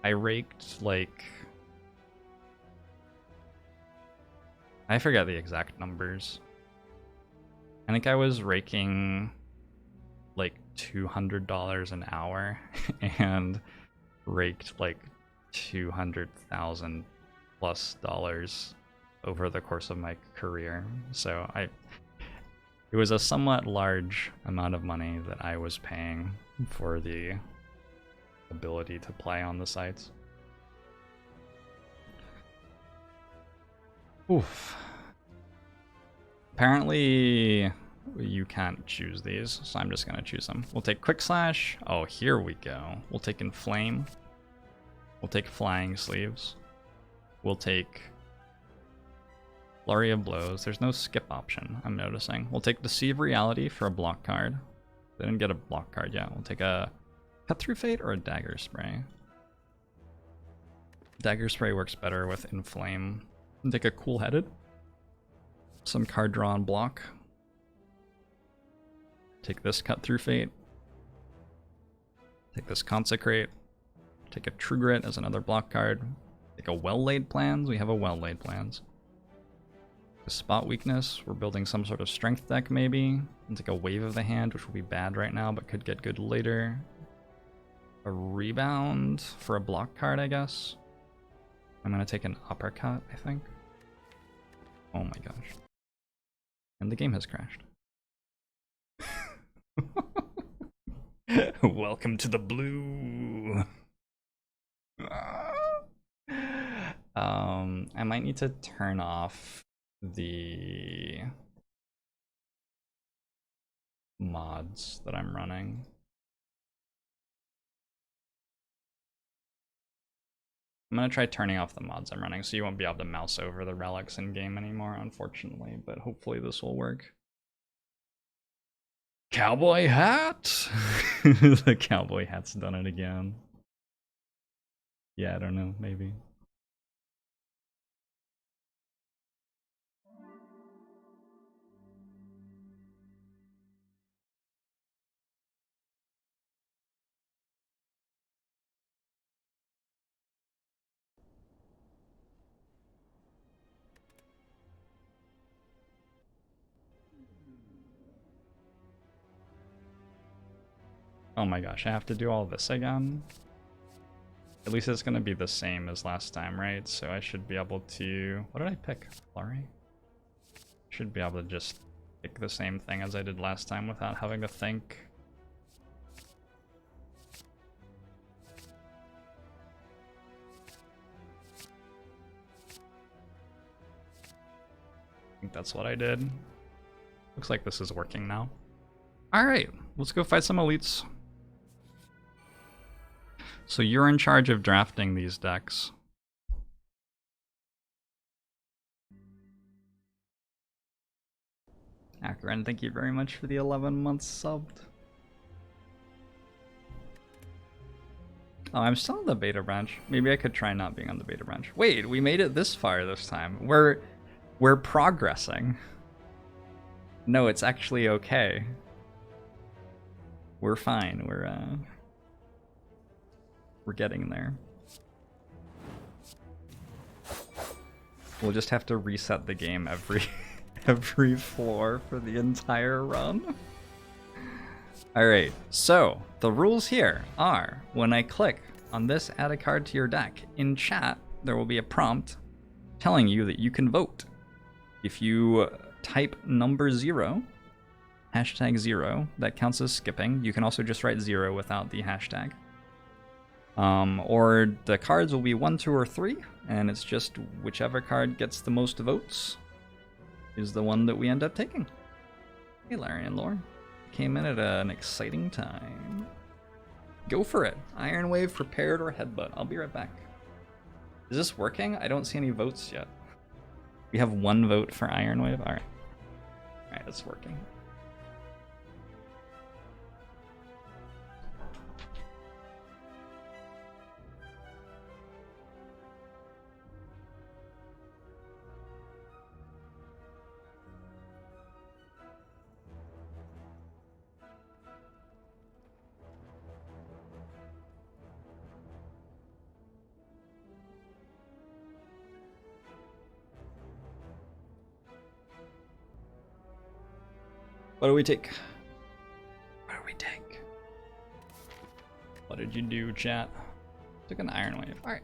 I raked like... I forget the exact numbers. I think I was raking like $200 an hour and raked like 200,000 plus dollars over the course of my career. So it was a somewhat large amount of money that I was paying for the ability to play on the sites. Oof. Apparently you can't choose these, so I'm just gonna choose them. We'll take Quick Slash. Oh, here we go. We'll take Inflame. We'll take Flying Sleeves. We'll take Flurry of Blows. There's no skip option, I'm noticing. We'll take Deceive Reality for a block card. Didn't get a block card yet. We'll take a Cut Through Fate or a Dagger Spray. Dagger Spray works better with Inflame. We'll take a Cool Headed. Some card draw and block. Take this Cut Through Fate. Take this Consecrate. Take a True Grit as another block card. Take a Well-Laid Plans. We have a Well-Laid Plans. A Spot Weakness. We're building some sort of strength deck maybe. And take a Wave of the Hand, which will be bad right now, but could get good later. A Rebound for a block card, I guess. I'm gonna take an Uppercut, I think. Oh my gosh. And the game has crashed. Welcome to the blue. I might need to turn off the mods that I'm running. I'm gonna try turning off the mods I'm running so you won't be able to mouse over the relics in game anymore, unfortunately, but hopefully this will work. Cowboy hat? The cowboy hat's done it again. Yeah, I don't know, maybe. Oh my gosh, I have to do all this again? At least it's gonna be the same as last time, right? So I should be able to... What did I pick? Flurry? Should be able to just pick the same thing as I did last time without having to think. I think that's what I did. Looks like this is working now. Alright, let's go fight some elites. So you're in charge of drafting these decks. Akron, thank you very much for the 11 months subbed. Oh, I'm still on the beta branch. Maybe I could try not being on the beta branch. Wait, we made it this far this time. We're progressing. No, it's actually okay. We're fine. We're getting there. We'll just have to reset the game every floor for the entire run. Alright, so the rules here are when I click on this add a card to your deck, in chat there will be a prompt telling you that you can vote. If you type number 0, hashtag 0, that counts as skipping. You can also just write 0 without the hashtag. Or the cards will be 1, 2, or 3, and it's just whichever card gets the most votes is the one that we end up taking. Hey, Larry and Lore. Came in at an exciting time. Go for it. Iron Wave, Prepared, or Headbutt. I'll be right back. Is this working? I don't see any votes yet. We have 1 vote for Iron Wave? Alright. Alright, it's working. What do we take? What do we take? What did you do, chat? Took an Iron Wave. Alright.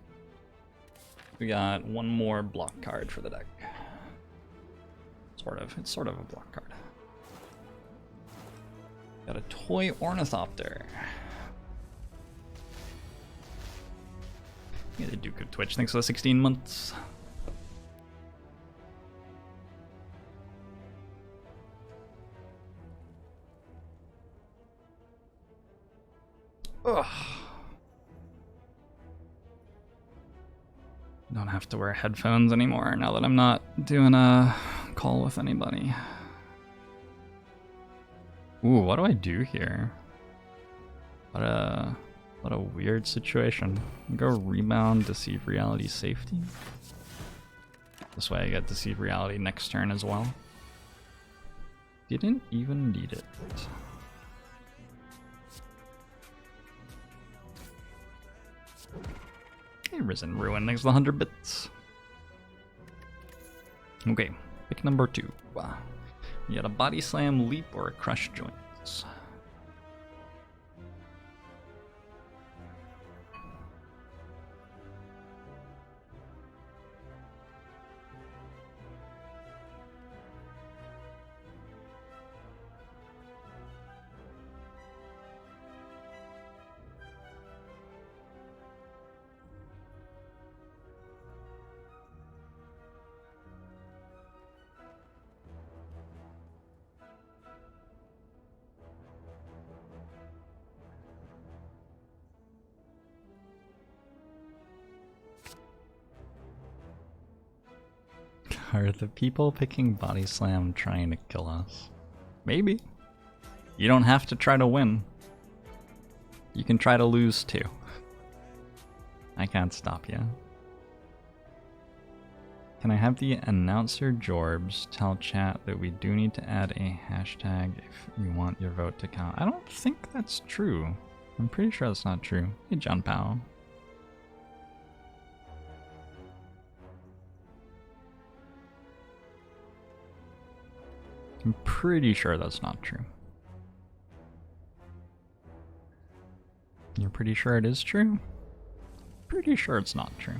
We got one more block card for the deck. Sort of. It's sort of a block card. Got a Toy Ornithopter. Yeah, the Duke of Twitch. Thanks for the 16 months. Ugh. Don't have to wear headphones anymore now that I'm not doing a call with anybody. Ooh, what do I do here? What a weird situation. Go rebound, deceive reality, safety. This way I get deceive reality next turn as well. Didn't even need it. Hey, Risen Ruin, thanks for the 100 bits. Okay, pick number 2. You got a Body Slam, Leap, or a Crush Joints. Are the people picking Body Slam trying to kill us? Maybe. You don't have to try to win. You can try to lose too. I can't stop you. Can I have the announcer Jorbs tell chat that we do need to add a hashtag if you want your vote to count? I don't think that's true. I'm pretty sure that's not true. Hey, John Powell. I'm pretty sure that's not true. You're pretty sure it is true? Pretty sure it's not true.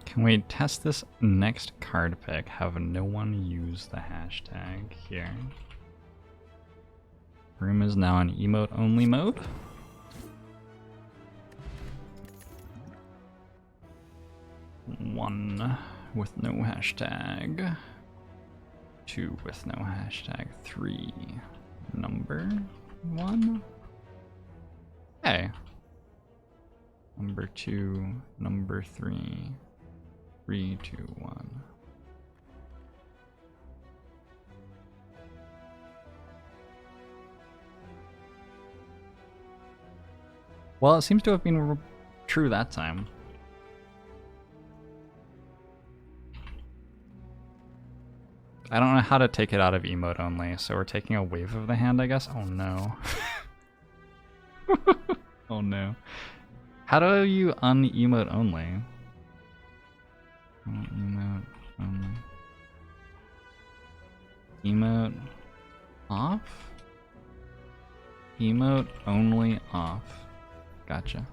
Can we test this next card pick? Have no one use the hashtag here. Room is now in emote only mode. One with no hashtag. 2 with no hashtag. 3 number 1. Hey. Number 2, number 3. 3, 2, 1. Well, it seems to have been true that time. I don't know how to take it out of emote only, so we're taking a wave of the hand, I guess? Oh no. Oh no. How do you un-emote only? Emote only. Emote off? Emote only off. Gotcha.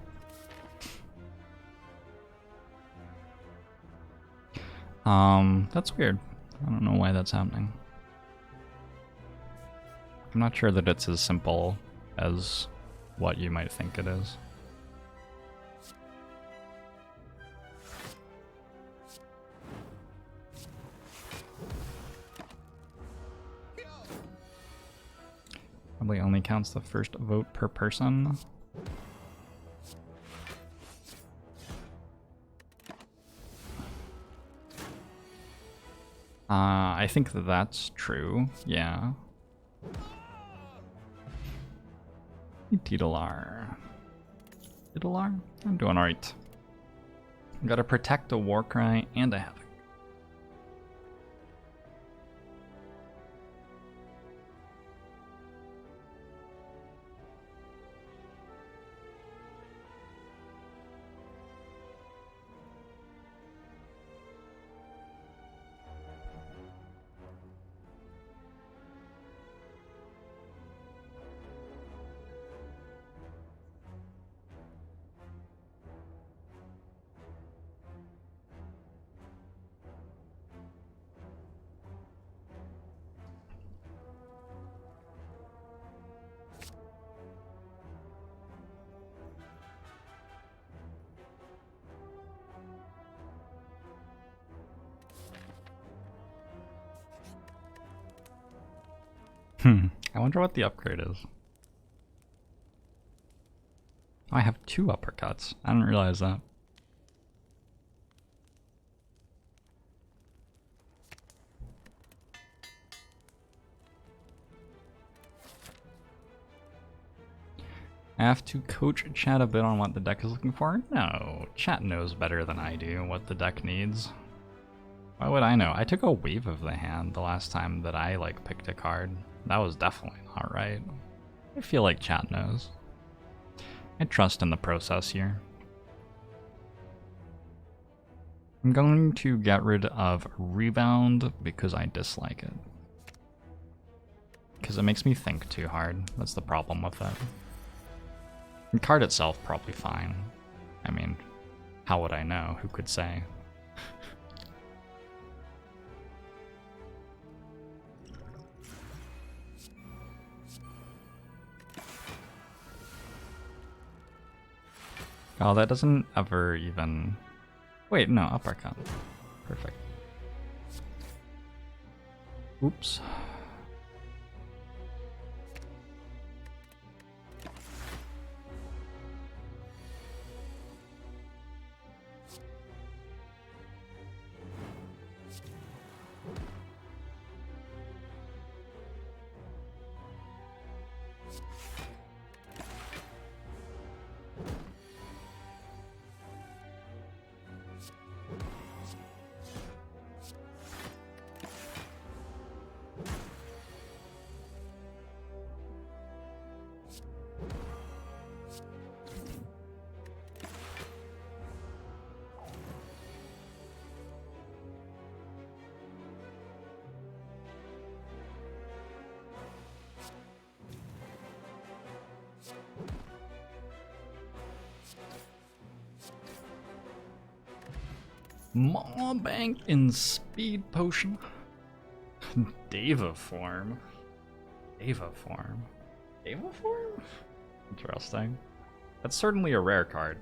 That's weird. I don't know why that's happening. I'm not sure that it's as simple as what you might think it is. Probably only counts the first vote per person. I think that's true, yeah. Titular. Titular? I'm doing alright. Gotta protect a Warcry and a Havoc. I wonder what the upgrade is. Oh, I have 2 uppercuts. I didn't realize that. I have to coach chat a bit on what the deck is looking for? No, chat knows better than I do what the deck needs. Why would I know? I took a wave of the hand the last time that I picked a card. That was definitely not right. I feel like chat knows. I trust in the process here. I'm going to get rid of Rebound because I dislike it. Because it makes me think too hard. That's the problem with it. The card itself, probably fine. I mean, how would I know? Who could say? Oh, that doesn't ever even... Wait, no, uppercut. Perfect. Oops. Maw Bank in Speed Potion. Deva form. Deva form. Deva form? Interesting. That's certainly a rare card.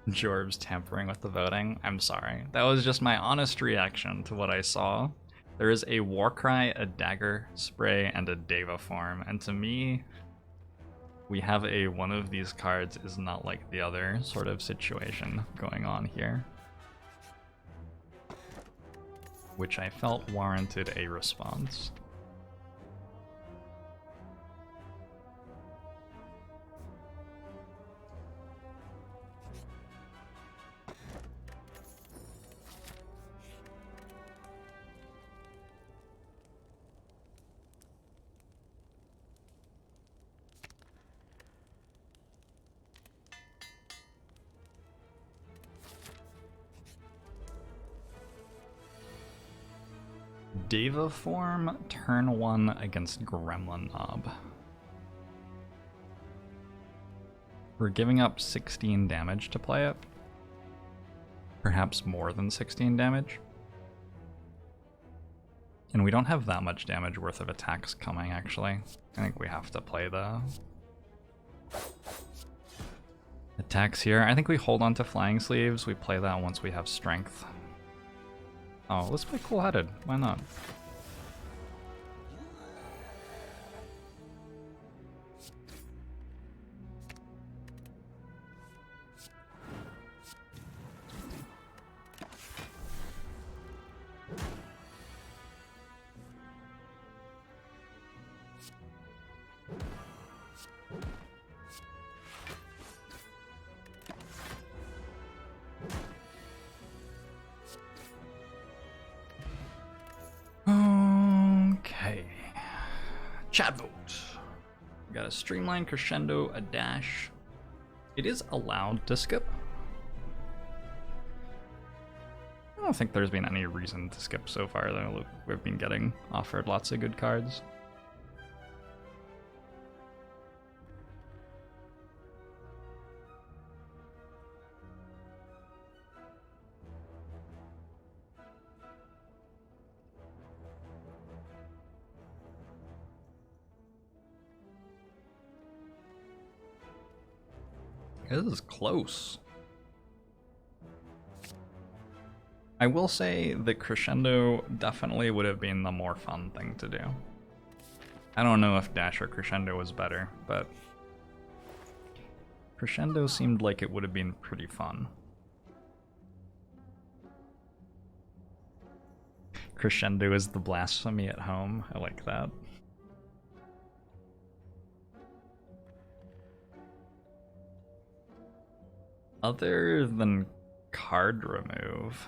Jorbs tampering with the voting. I'm sorry. That was just my honest reaction to what I saw. There is a Warcry, a Dagger Spray, and a Deva form, and to me, we have a one of these cards is not like the other sort of situation going on here. Which I felt warranted a response. Deva form, turn 1 against Gremlin Mob. We're giving up 16 damage to play it. Perhaps more than 16 damage. And we don't have that much damage worth of attacks coming, actually. I think we have to play the attacks here. I think we hold on to Flying Sleeves. We play that once we have strength. Oh, let's play cool-headed. Why not? Okay. Chat vote. We got a streamline, crescendo, a dash. It is allowed to skip. I don't think there's been any reason to skip so far, though. We've been getting offered lots of good cards. This is close. I will say that crescendo definitely would have been the more fun thing to do. I don't know if dash or crescendo was better, but crescendo seemed like it would have been pretty fun. Crescendo is the blasphemy at home. I like that. Other than card remove,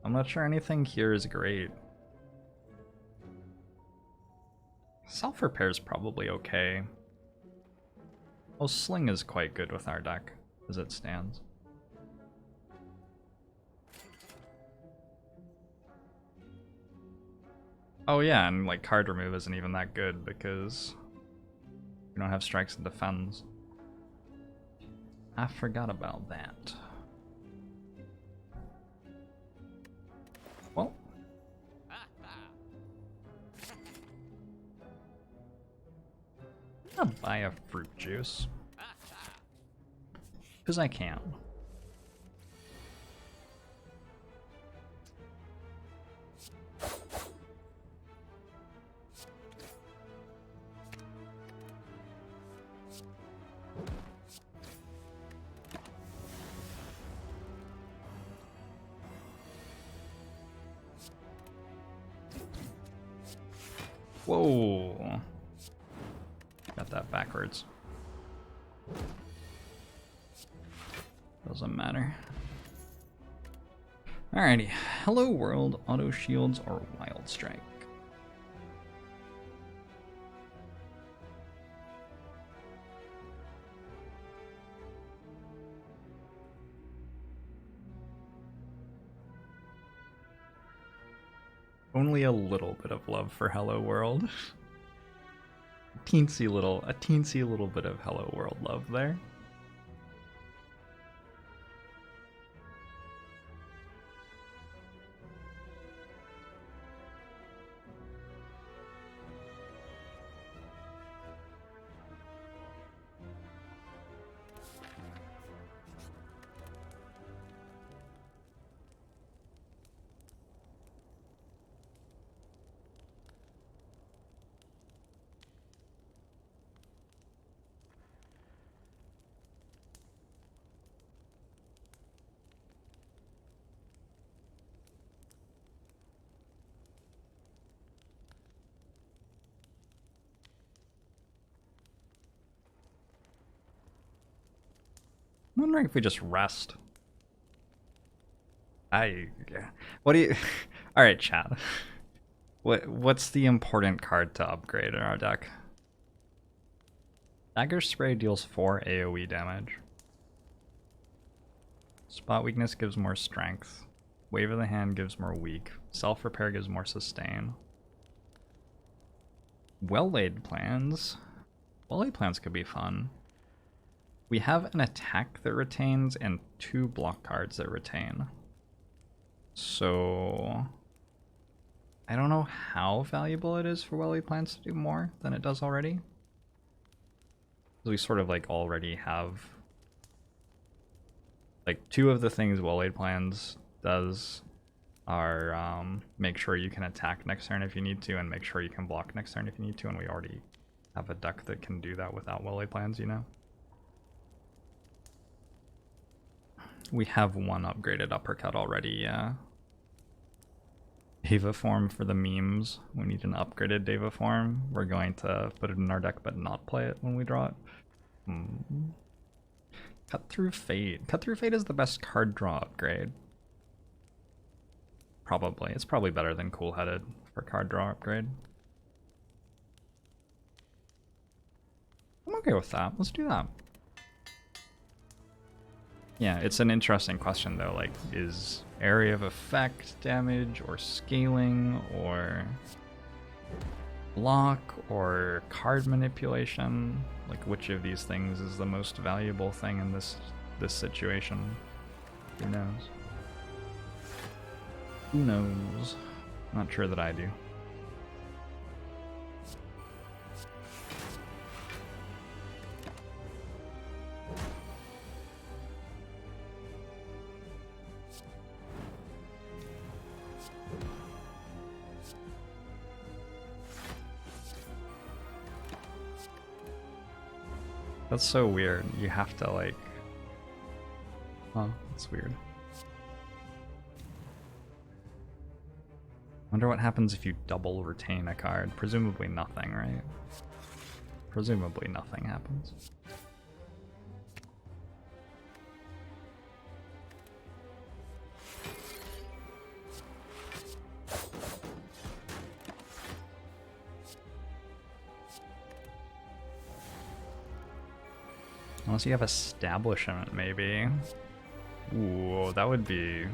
I'm not sure anything here is great. Self-repair is probably okay. Oh, Sling is quite good with our deck, as it stands. Oh yeah, and like card remove isn't even that good because we don't have strikes and defends. I forgot about that. Well. I'll buy a fruit juice. Because I can. Whoa. Got that backwards. Doesn't matter. Alrighty. Hello world, auto shields, or wild strike. Only a little bit of love for Hello World. a teensy little bit of Hello World love there. I'm wondering if we just rest. What do you... Alright, chat. What's the important card to upgrade in our deck? Dagger Spray deals 4 AoE damage. Spot Weakness gives more strength. Wave of the Hand gives more weak. Self-Repair gives more sustain. Well-laid plans. Well-laid plans could be fun. We have an attack that retains and 2 block cards that retain. So I don't know how valuable it is for well-laid plans to do more than it does already. We sort of like already have like 2 of the things well-laid plans does are make sure you can attack next turn if you need to, and make sure you can block next turn if you need to, and we already have a deck that can do that without well-laid plans, you know? We have one upgraded uppercut already, yeah. Deva form for the memes. We need an upgraded Deva form. We're going to put it in our deck but not play it when we draw it. Cut Through Fate. Cut Through Fate is the best card draw upgrade. Probably. It's probably better than Cool Headed for card draw upgrade. I'm okay with that. Let's do that. Yeah, it's an interesting question though, like, is area of effect damage, or scaling, or block, or card manipulation? Like, which of these things is the most valuable thing in this situation? Who knows? Who knows? Not sure that I do. That's so weird. You have to, like... Oh, that's weird. Wonder what happens if you double retain a card. Presumably nothing, right? Presumably nothing happens. Unless you have Establishment, maybe. Ooh, that would be...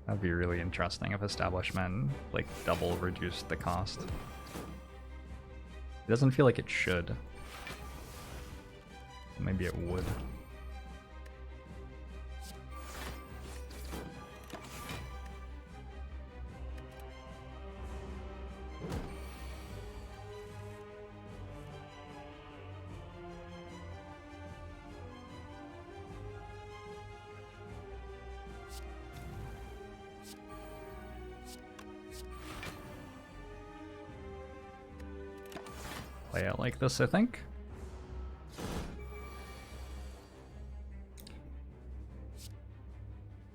That'd be really interesting if Establishment, like, double reduced the cost. It doesn't feel like it should. Maybe it would. Play it like this, I think.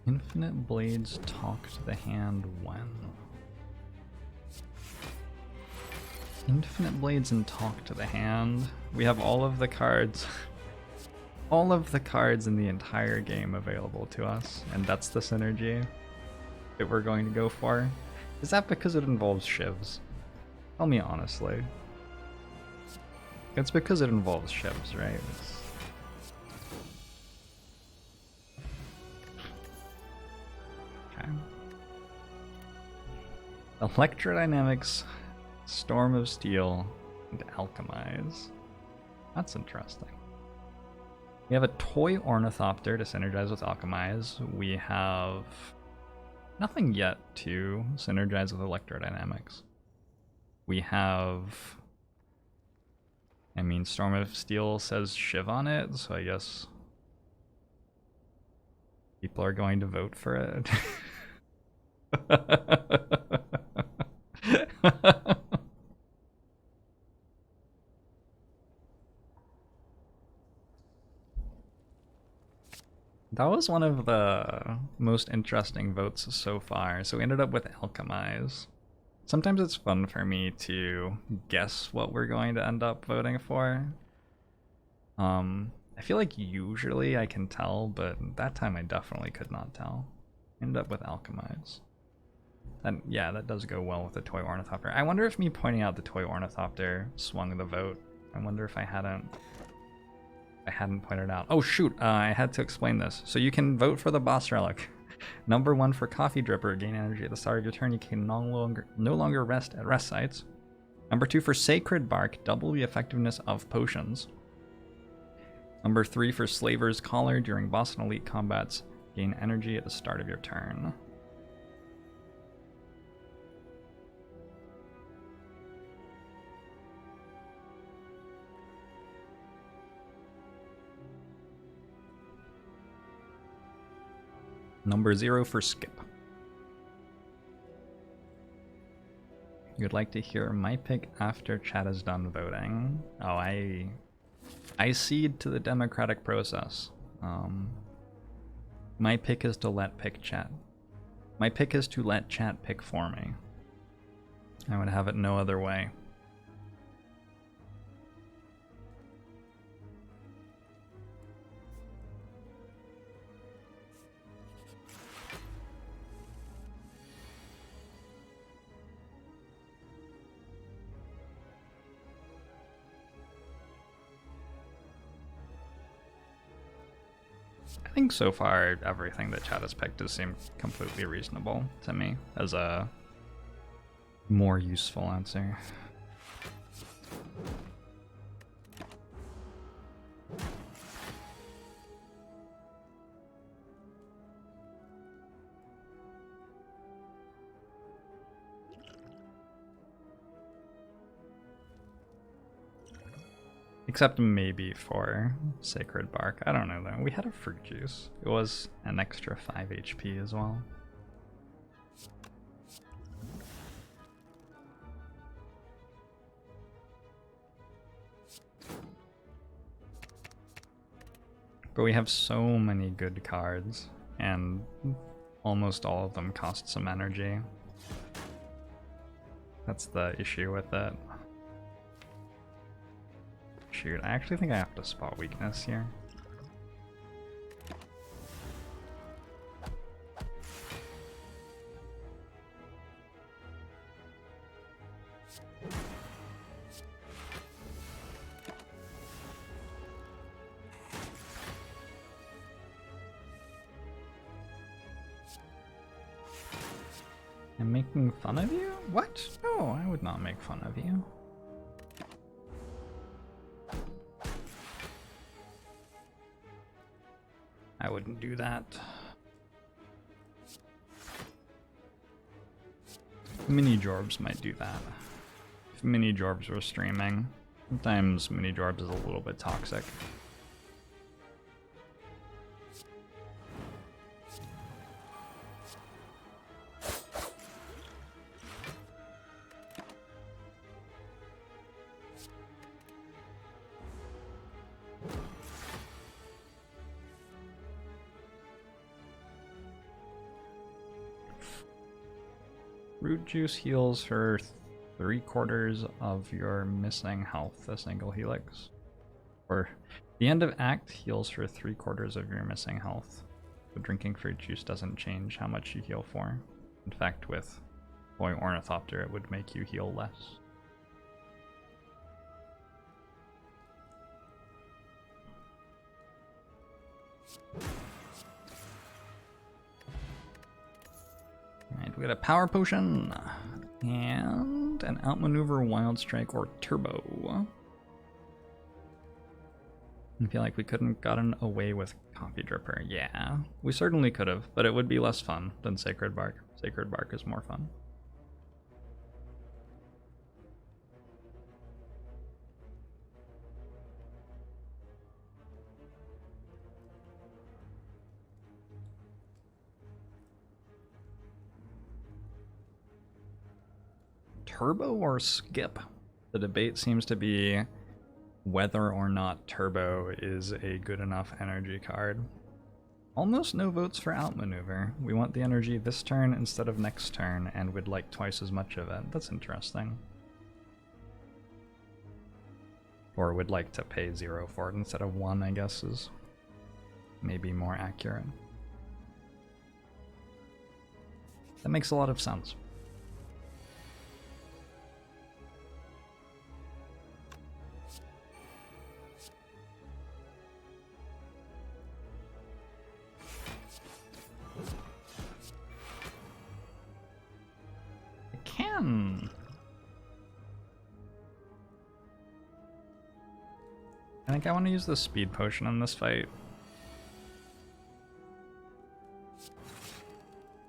Infinite Blades talk to the hand when? Infinite Blades and talk to the hand. We have all of the cards. All of the cards in the entire game available to us, and that's the synergy that we're going to go for. Is that because it involves shivs? Tell me honestly. It's because it involves shivs, right? Okay. Electrodynamics, Storm of Steel, and Alchemize. That's interesting. We have a Toy Ornithopter to synergize with Alchemize. We have nothing yet to synergize with Electrodynamics. We have... I mean, Storm of Steel says Shiv on it, so I guess people are going to vote for it. That was one of the most interesting votes so far. So we ended up with Alchemize. Sometimes it's fun for me to guess what we're going to end up voting for. I feel like usually I can tell, but that time I definitely could not tell. Ended up with Alchemize. And yeah, that does go well with the Toy Ornithopter. I wonder if me pointing out the Toy Ornithopter swung the vote. I wonder if I hadn't pointed out. Oh shoot, I had to explain this. So you can vote for the Boss Relic. Number 1 for Coffee Dripper, gain energy at the start of your turn. You can no longer rest at rest sites. Number 2 for Sacred Bark, double the effectiveness of potions. Number 3 for Slaver's Collar, during boss and elite combats, gain energy at the start of your turn. Number 0 for skip. You'd like to hear my pick after chat is done voting. Oh, I cede to the democratic process. My pick is to let pick chat. My pick is to let chat pick for me. I would have it no other way. I think so far everything that chat has picked has seemed completely reasonable to me as a more useful answer. Except maybe for Sacred Bark. I don't know though. We had a fruit juice. It was an extra 5 HP as well. But we have so many good cards, and almost all of them cost some energy. That's the issue with it. Shoot, I actually think I have to spot weakness here. I'm making fun of you? What? No, I would not make fun of you. I wouldn't do that. Mini Jorbs might do that. If Mini Jorbs were streaming, sometimes Mini Jorbs is a little bit toxic. Root juice heals for 3/4 of your missing health, a single helix. Or the end of act heals for 3/4 of your missing health. But drinking fruit juice doesn't change how much you heal for. In fact, with Boy Ornithopter, it would make you heal less. Alright, we got a power potion and an outmaneuver, wild strike, or turbo. I feel like we couldn't gotten away with coffee dripper. Yeah, we certainly could have, but it would be less fun than Sacred Bark. Sacred Bark is more fun. Turbo or skip? The debate seems to be whether or not Turbo is a good enough energy card. Almost no votes for outmaneuver. We want the energy this turn instead of next turn, and we'd like twice as much of it. That's interesting. Or would like to pay 0 for it instead of 1, I guess, is maybe more accurate. That makes a lot of sense. I think I want to use the speed potion in this fight.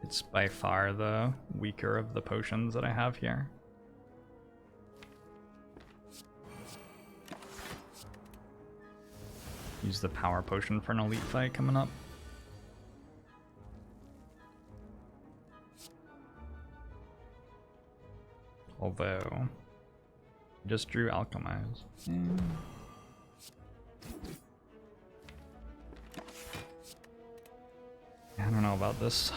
It's by far the weaker of the potions that I have here. Use the power potion for an elite fight coming up. Although, I just drew Alchemize. I don't know about this.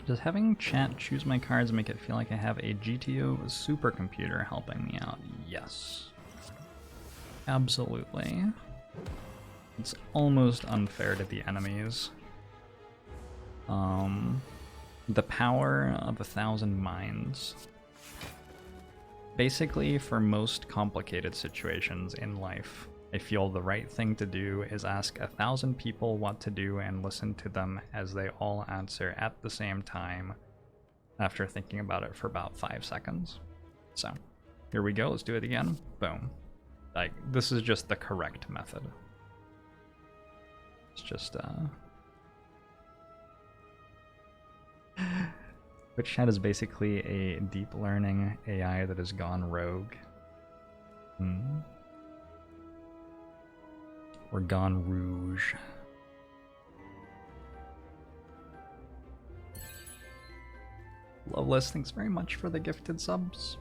Does having chat choose my cards make it feel like I have a GTO supercomputer helping me out? Yes. Absolutely. It's almost unfair to the enemies. The power of 1,000 minds. Basically, for most complicated situations in life, I feel the right thing to do is ask 1,000 people what to do and listen to them as they all answer at the same time after thinking about it for about 5 seconds. So, here we go, let's do it again. Boom. Like, this is just the correct method. It's just, Twitch Chat is basically a deep learning AI that has gone rogue. Or gone rouge. Loveless, thanks very much for the gifted subs.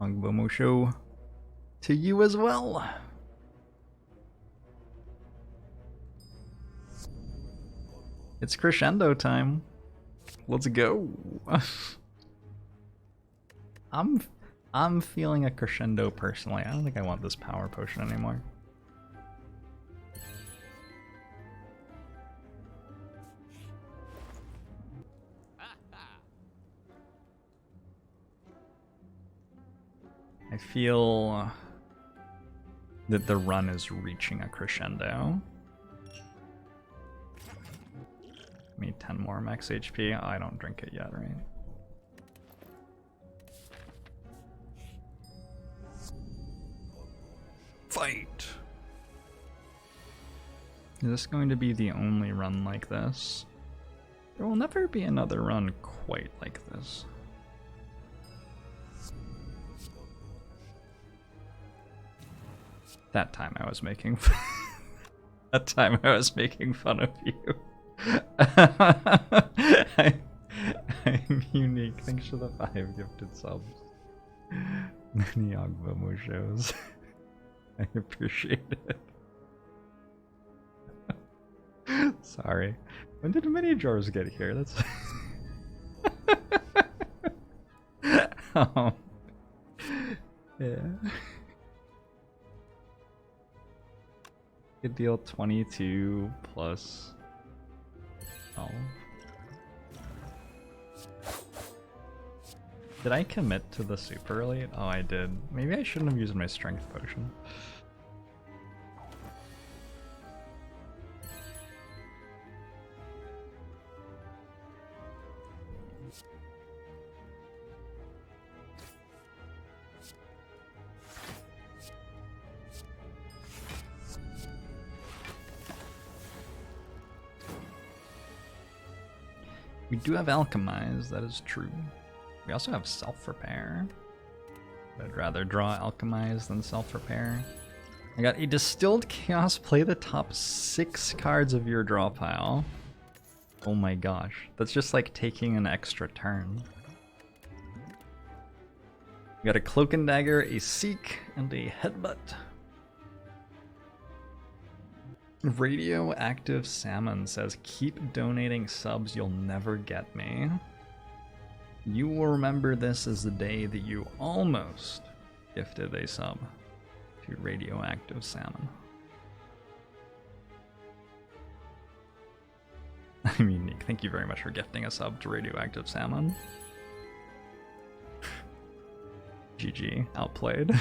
Angbomo Show to you as well. It's crescendo time. Let's go. I'm feeling a crescendo personally. I don't think I want this power potion anymore. I feel that the run is reaching a crescendo. Need 10 more max HP. Oh, I don't drink it yet, right? Fight! Is this going to be the only run like this? There will never be another run quite like this. That time I was making that time I was making fun of you. I'm unique. Thanks for the 5 gifted subs. Many Agbomo shows. I appreciate it. Sorry. When did mini Jorbs get here? That's yeah. Good deal. 22 plus 12. Did I commit to the super elite? Oh, I did. Maybe I shouldn't have used my strength potion. We do have Alchemize, that is true. We also have Self-Repair. I'd rather draw Alchemize than Self-Repair. I got a Distilled Chaos. Play the top 6 cards of your draw pile. Oh my gosh. That's just like taking an extra turn. We got a Cloak and Dagger, a Seek, and a Headbutt. Radioactive Salmon says, keep donating subs, you'll never get me. You will remember this as the day that you almost gifted a sub to Radioactive Salmon. I mean, Nick, thank you very much for gifting a sub to Radioactive Salmon. GG, outplayed.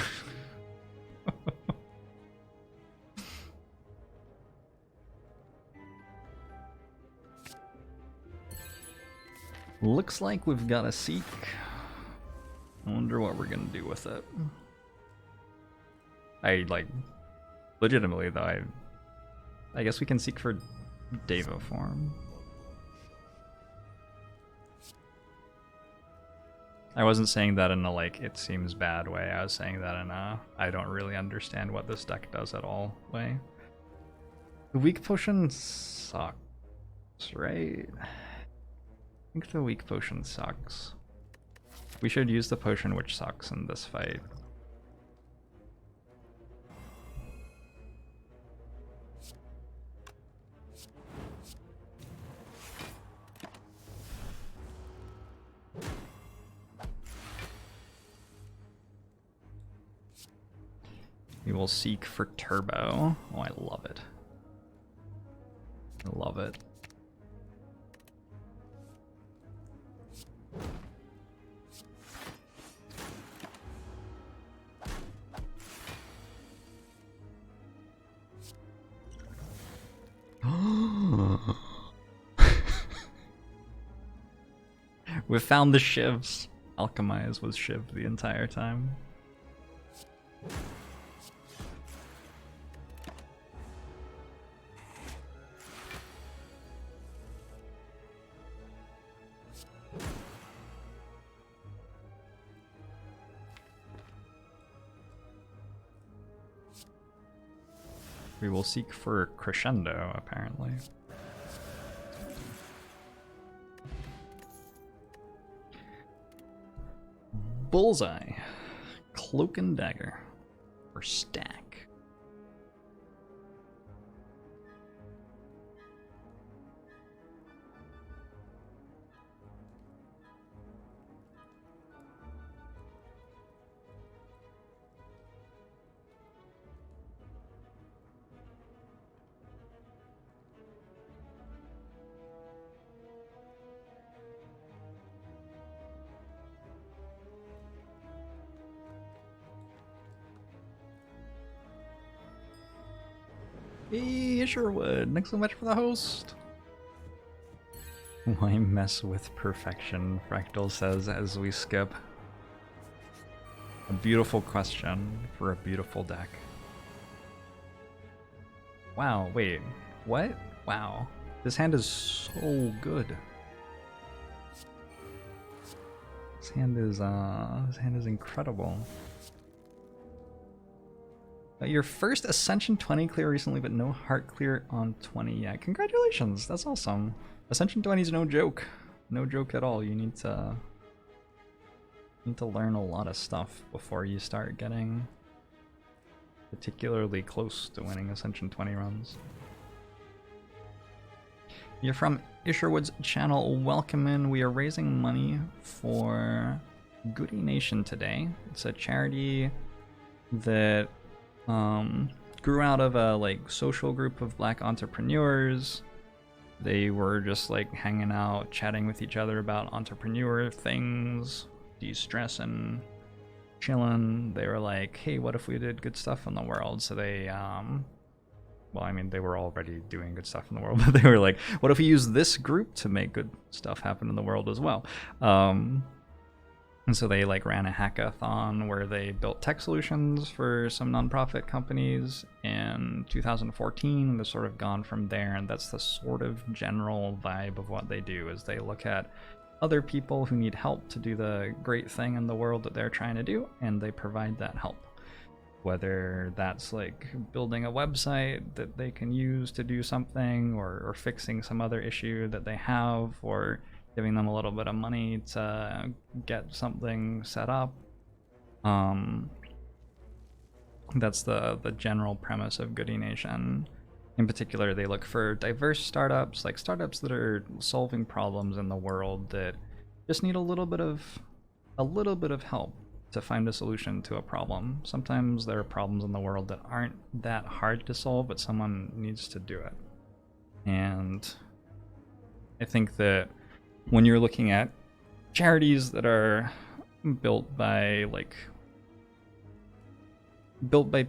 Looks like we've got a Seek. I wonder what we're gonna do with it. Legitimately though, I guess we can Seek for Devo form. I wasn't saying that in a it seems bad way. I was saying that in a I don't really understand what this deck does at all way. The weak potion sucks, right? I think the weak potion sucks. We should use the potion which sucks in this fight. We will Seek for Turbo. Oh, I love it. I love it. We found the shivs. Alchemize was shivved the entire time. We will Seek for Crescendo, apparently. Bullseye. Cloak and Dagger. Or Stack. Hey, Sherwood, thanks so much for the host. Why mess with perfection? Fractal says as we skip. A beautiful question for a beautiful deck. Wow, wait, what? Wow, this hand is so good. This hand is incredible. Your first Ascension 20 clear recently, but no heart clear on 20 yet. Congratulations, that's awesome. Ascension 20 is no joke. No joke at all. You need to learn a lot of stuff before you start getting particularly close to winning Ascension 20 runs. You're from Isherwood's channel. Welcome in. We are raising money for Goody Nation today. It's a charity that grew out of a social group of black entrepreneurs. They were just hanging out, chatting with each other about entrepreneur things, de-stressing, chilling. They were like, hey, what if we did good stuff in the world? So they well, I mean, they were already doing good stuff in the world, but they were like, what if we use this group to make good stuff happen in the world as well? And so they ran a hackathon where they built tech solutions for some nonprofit companies in 2014, and they've sort of gone from there. And that's the sort of general vibe of what they do, is they look at other people who need help to do the great thing in the world that they're trying to do, and they provide that help. Whether that's building a website that they can use to do something, or fixing some other issue that they have, or giving them a little bit of money to get something set up. That's the general premise of Goody Nation. In particular, they look for diverse startups, startups that are solving problems in the world that just need a little bit of help to find a solution to a problem. Sometimes there are problems in the world that aren't that hard to solve, but someone needs to do it. And I think that when you're looking at charities that are built by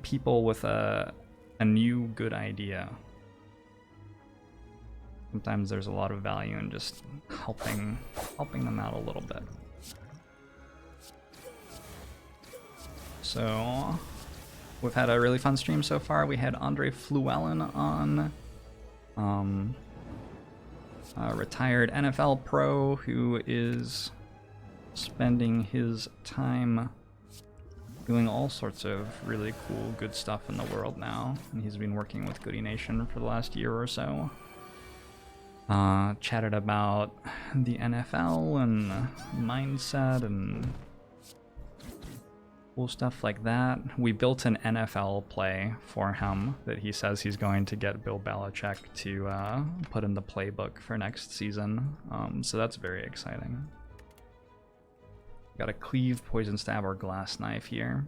people with a new good idea, sometimes there's a lot of value in just helping them out a little bit. So we've had a really fun stream so far. We had Andre Fluellen on, a retired NFL pro who is spending his time doing all sorts of really cool, good stuff in the world now. And he's been working with Goody Nation for the last year or so. Chatted about the NFL and mindset and cool stuff like that. We built an NFL play for him that he says he's going to get Bill Belichick to put in the playbook for next season. So that's very exciting. Got a cleave, poison stab, or glass knife here.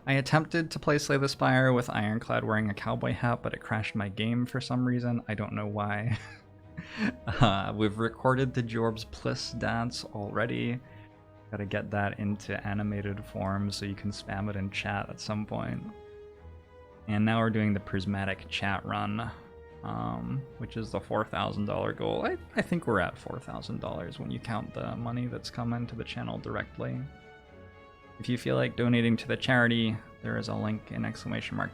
I attempted to play Slay the Spire with Ironclad wearing a cowboy hat, but it crashed my game for some reason. I don't know why. We've recorded the Jorbs Pliss dance already. Gotta get that into animated form so you can spam it in chat at some point. And now we're doing the Prismatic chat run, which is the $4,000 goal. I think we're at $4,000 when you count the money that's come into the channel directly. If you feel like donating to the charity, there is a link in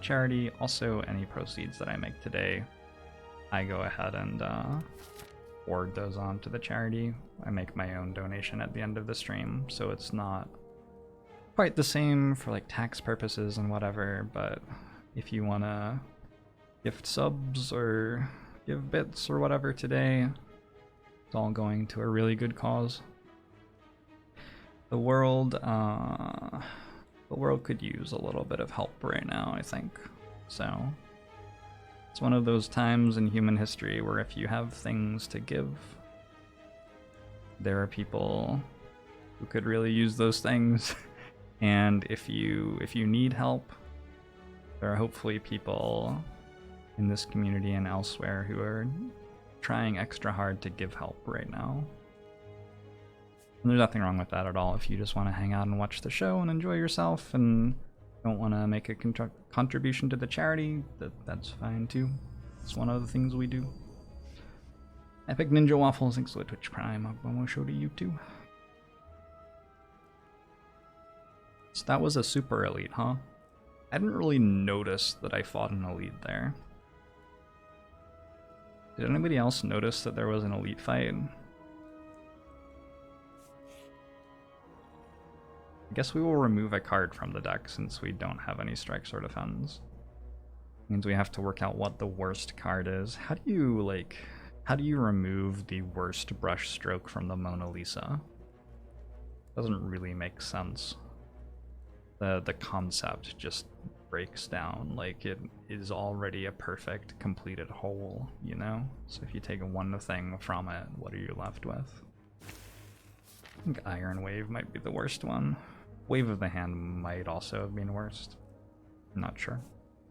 !charity. Also, any proceeds that I make today, I go ahead and forward those on to the charity. I make my own donation at the end of the stream, so it's not quite the same for like tax purposes and whatever, but if you want to gift subs or give bits or whatever today, it's all going to a really good cause. The world could use a little bit of help right now, I think. So it's one of those times in human history where if you have things to give, there are people who could really use those things. And if you need help, there are hopefully people in this community and elsewhere who are trying extra hard to give help right now. And there's nothing wrong with that at all. If you just want to hang out and watch the show and enjoy yourself and don't want to make a contribution to the charity, that's fine too. It's one of the things we do. Epic Ninja Waffles, thanks for the Twitch Prime. I'll one more show to you too. So that was a super elite, huh? I didn't really notice that I fought an elite there. Did anybody else notice that there was an elite fight? I guess we will remove a card from the deck since we don't have any strikes or defends. Means we have to work out what the worst card is. How do you remove the worst brush stroke from the Mona Lisa? Doesn't really make sense. The concept just breaks down. Like, it is already a perfect completed whole, you know? So if you take one thing from it, what are you left with? I think Iron Wave might be the worst one. Wave of the Hand might also have been worst. I'm not sure.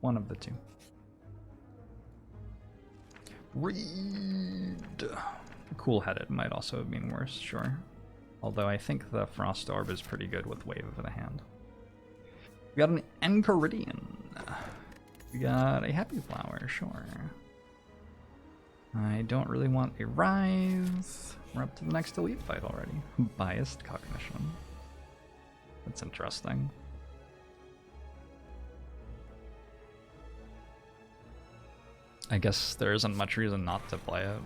One of the two. Reed! Cool-Headed might also have been worse, sure. Although I think the Frost Orb is pretty good with Wave of the Hand. We got an Enchiridion. We got a Happy Flower, sure. I don't really want a Rise. We're up to the next elite fight already. Biased Cognition. That's interesting. I guess there isn't much reason not to play it.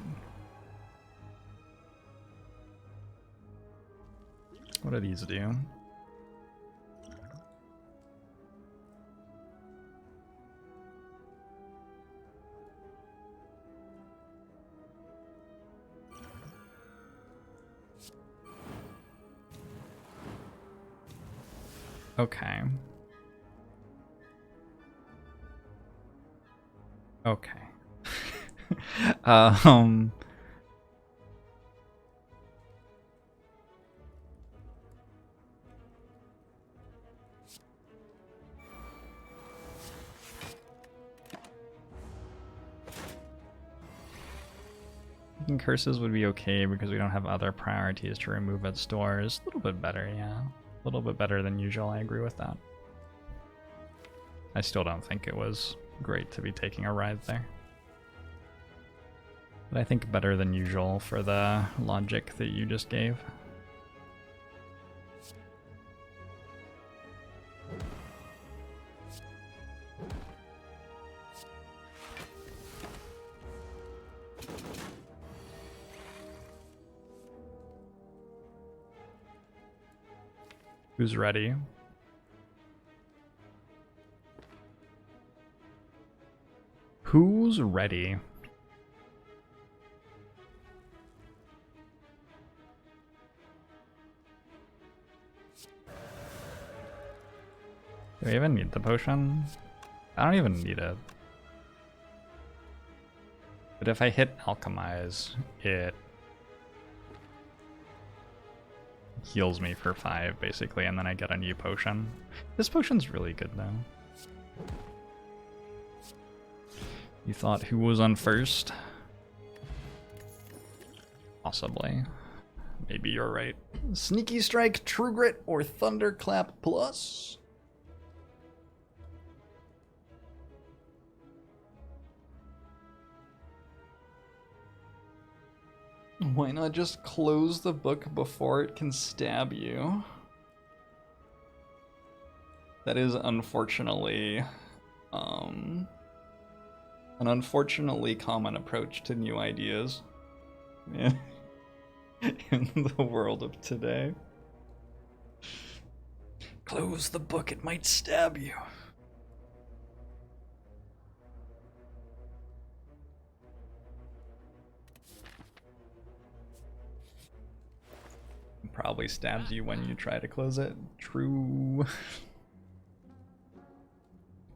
What do these do? Okay. Okay. Taking curses would be okay because we don't have other priorities to remove at stores. A little bit better, yeah. A little bit better than usual, I agree with that. I still don't think it was great to be taking a ride there. But I think better than usual for the logic that you just gave. Who's ready? Who's ready? Do we even need the potion? I don't even need it. But if I hit Alchemize, it heals me for 5 basically, and then I get a new potion. This potion's really good though. You thought who was on first? Possibly. Maybe you're right. Sneaky Strike, True Grit, or Thunderclap Plus? Why not just close the book before it can stab you? That is unfortunately, an unfortunately common approach to new ideas in the world of today. Close the book, it might stab you. Probably stabs you when you try to close it. True.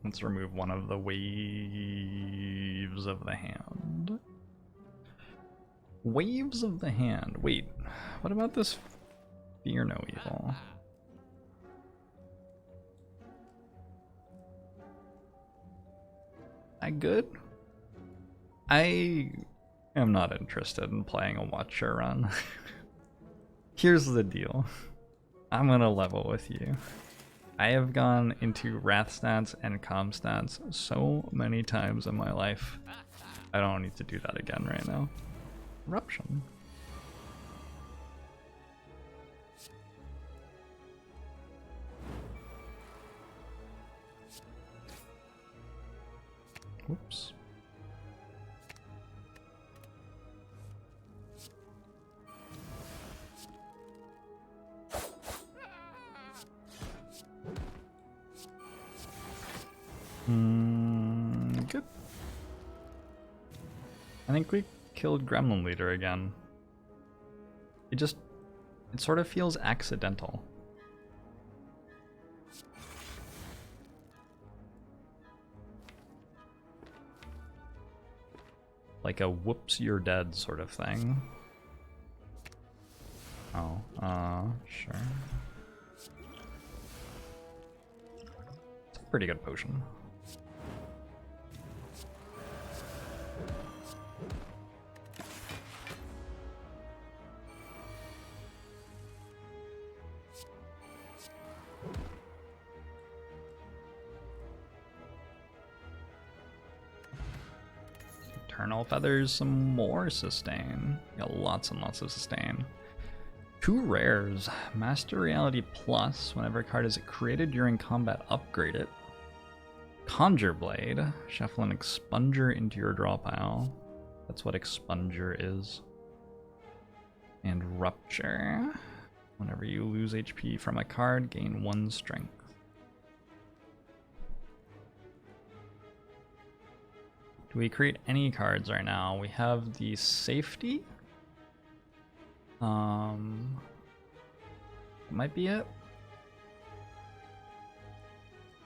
Let's remove one of the waves of the hand. Waves of the hand. Wait, what about this Fear No Evil? I good? I am not interested in playing a Watcher run. Here's the deal. I'm gonna level with you. I have gone into Wrath stats and Calm stats so many times in my life. I don't need to do that again right now. Eruption. Whoops. Good. I think we killed Gremlin Leader again. It sort of feels accidental. Like a whoops you're dead sort of thing. Oh, sure. It's a pretty good potion. Eternal Feathers, some more sustain. Got lots and lots of sustain. 2 rares. Master Reality Plus. Whenever a card is created during combat, upgrade it. Conjure Blade. Shuffle an Expunger into your draw pile. That's what Expunger is. And Rupture. Whenever you lose HP from a card, gain 1 strength. Do we create any cards right now? We have the Safety. That might be it.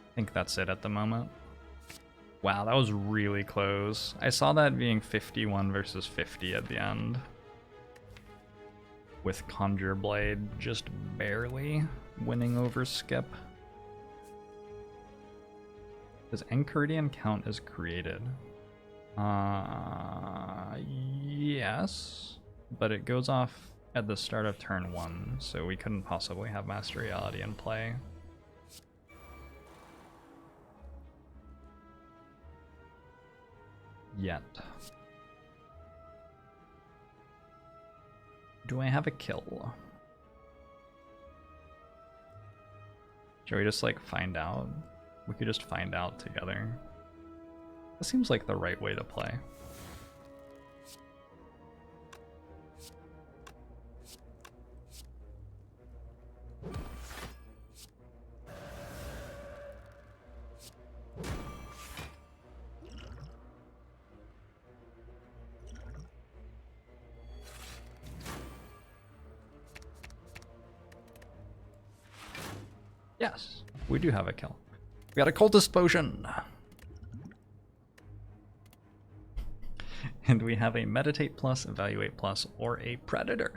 I think that's it at the moment. Wow, that was really close. I saw that being 51 versus 50 at the end. With Conjure Blade just barely winning over Skip. Does Enchiridion count as created? Yes, but it goes off at the start of turn 1, so we couldn't possibly have Master Reality in play. Yet. Do I have a kill? Should we just like find out? We could just find out together. That seems like the right way to play. Yes, we do have a kill. We got a cultist potion. And we have a meditate plus, evaluate plus, or a predator.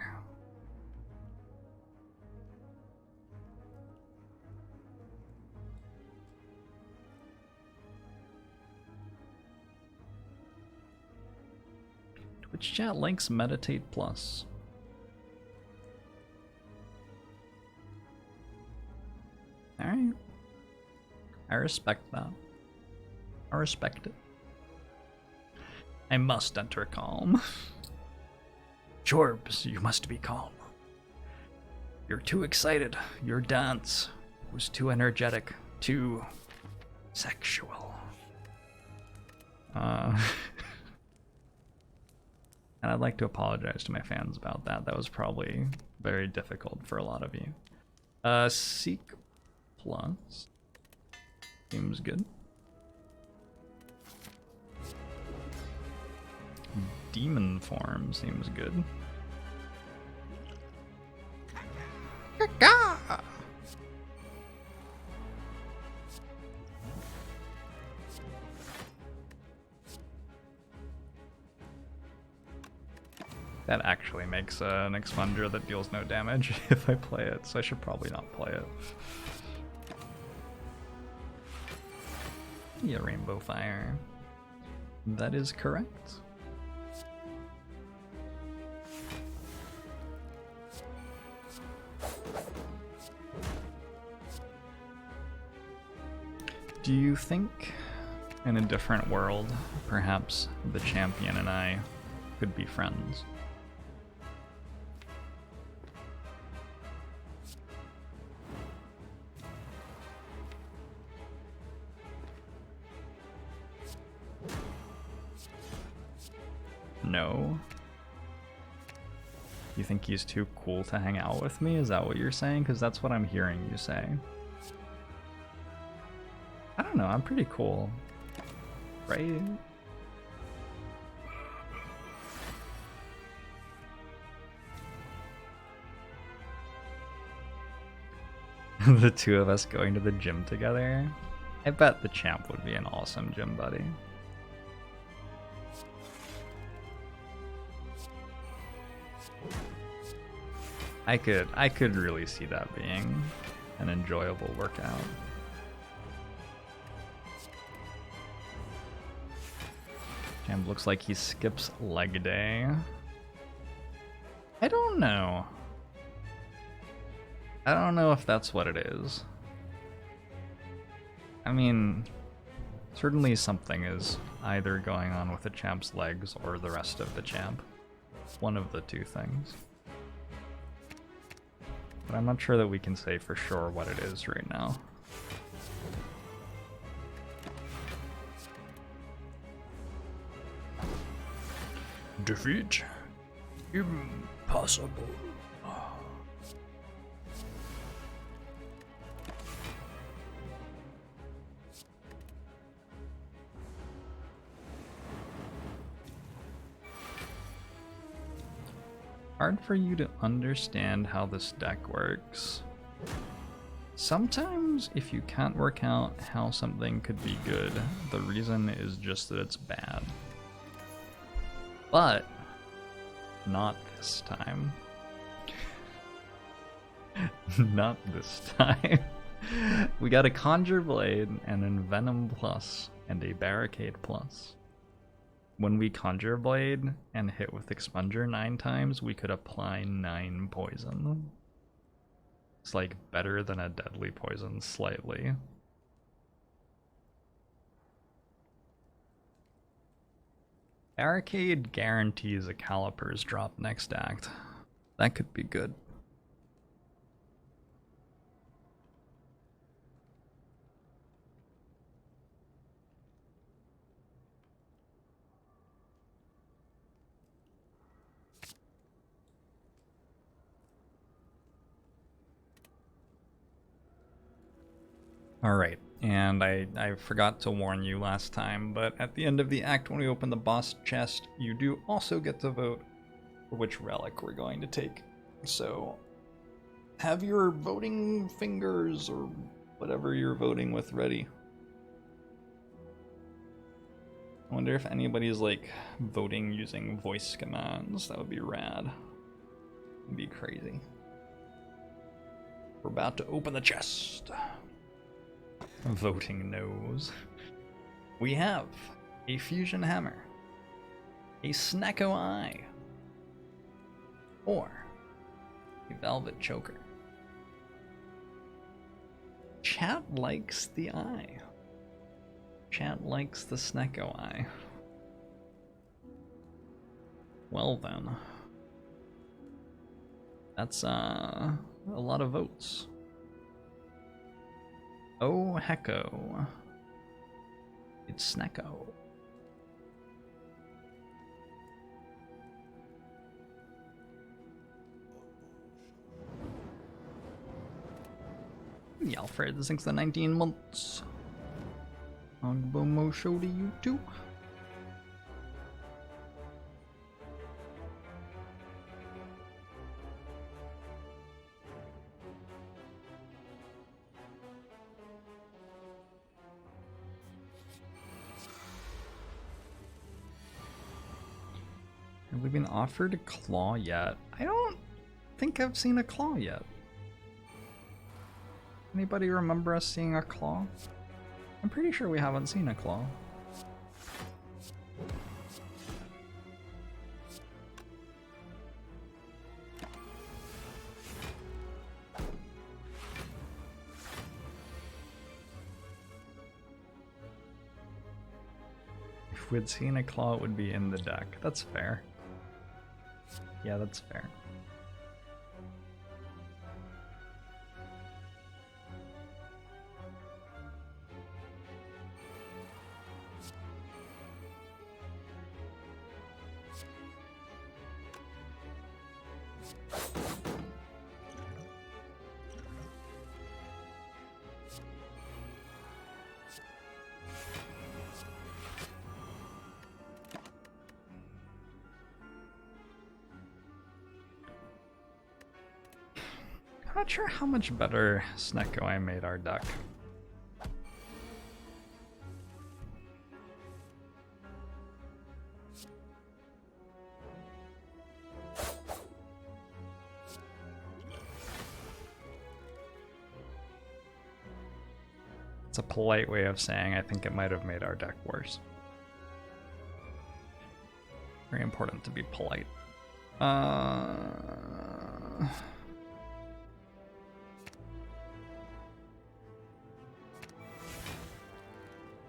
Twitch chat links meditate plus. Alright. I respect that. I respect it. I must enter calm. Jorbs, you must be calm. You're too excited. Your dance was too energetic, too sexual. And I'd like to apologize to my fans about that. That was probably very difficult for a lot of you. Seek plus. Seems good. Demon form seems good. That actually makes an expunger that deals no damage if I play it, so I should probably not play it. Yeah, Rainbow Fire. That is correct. Do you think in a different world, perhaps the champion and I could be friends? No. You think he's too cool to hang out with me? Is that what you're saying? Because that's what I'm hearing you say. I don't know, I'm pretty cool. Right? The two of us going to the gym together? I bet the champ would be an awesome gym buddy. I could really see that being an enjoyable workout. Champ looks like he skips leg day. I don't know. I don't know if that's what it is. I mean, certainly something is either going on with the champ's legs or the rest of the champ. One of the two things. But I'm not sure that we can say for sure what it is right now. Defeat? Impossible. Hard for you to understand how this deck works. Sometimes, if you can't work out how something could be good, the reason is just that it's bad. But not this time. Not this time. We got a Conjure Blade and an Envenom Plus and a Barricade Plus. when we Conjure Blade and hit with Expunger 9 times, we could apply 9 poison. It's like better than a deadly poison slightly. Barricade guarantees a Caliper's drop next act. That could be good. Alright, and I forgot to warn you last time, but at the end of the act when we open the boss chest, you do also get to vote for which relic we're going to take. So have your voting fingers or whatever you're voting with ready. I wonder if anybody's like voting using voice commands. That would be rad. It'd be crazy. We're about to open the chest. Voting knows. We have a fusion hammer, a Snecko eye, or a velvet choker. Chat likes the eye. Chat likes the Snecko eye. Well then. That's a lot of votes. Oh hecko. It's Snecko. Alfred, thanks for the 19 months. Ogbomo show to you too. Have we been offered a claw yet? I don't think I've seen a claw yet. Anybody remember us seeing a claw? I'm pretty sure we haven't seen a claw. If we'd seen a claw, it would be in the deck. That's fair. Yeah, that's fair. I'm not sure how much better Snecko I made our deck. It's a polite way of saying I think it might have made our deck worse. Very important to be polite.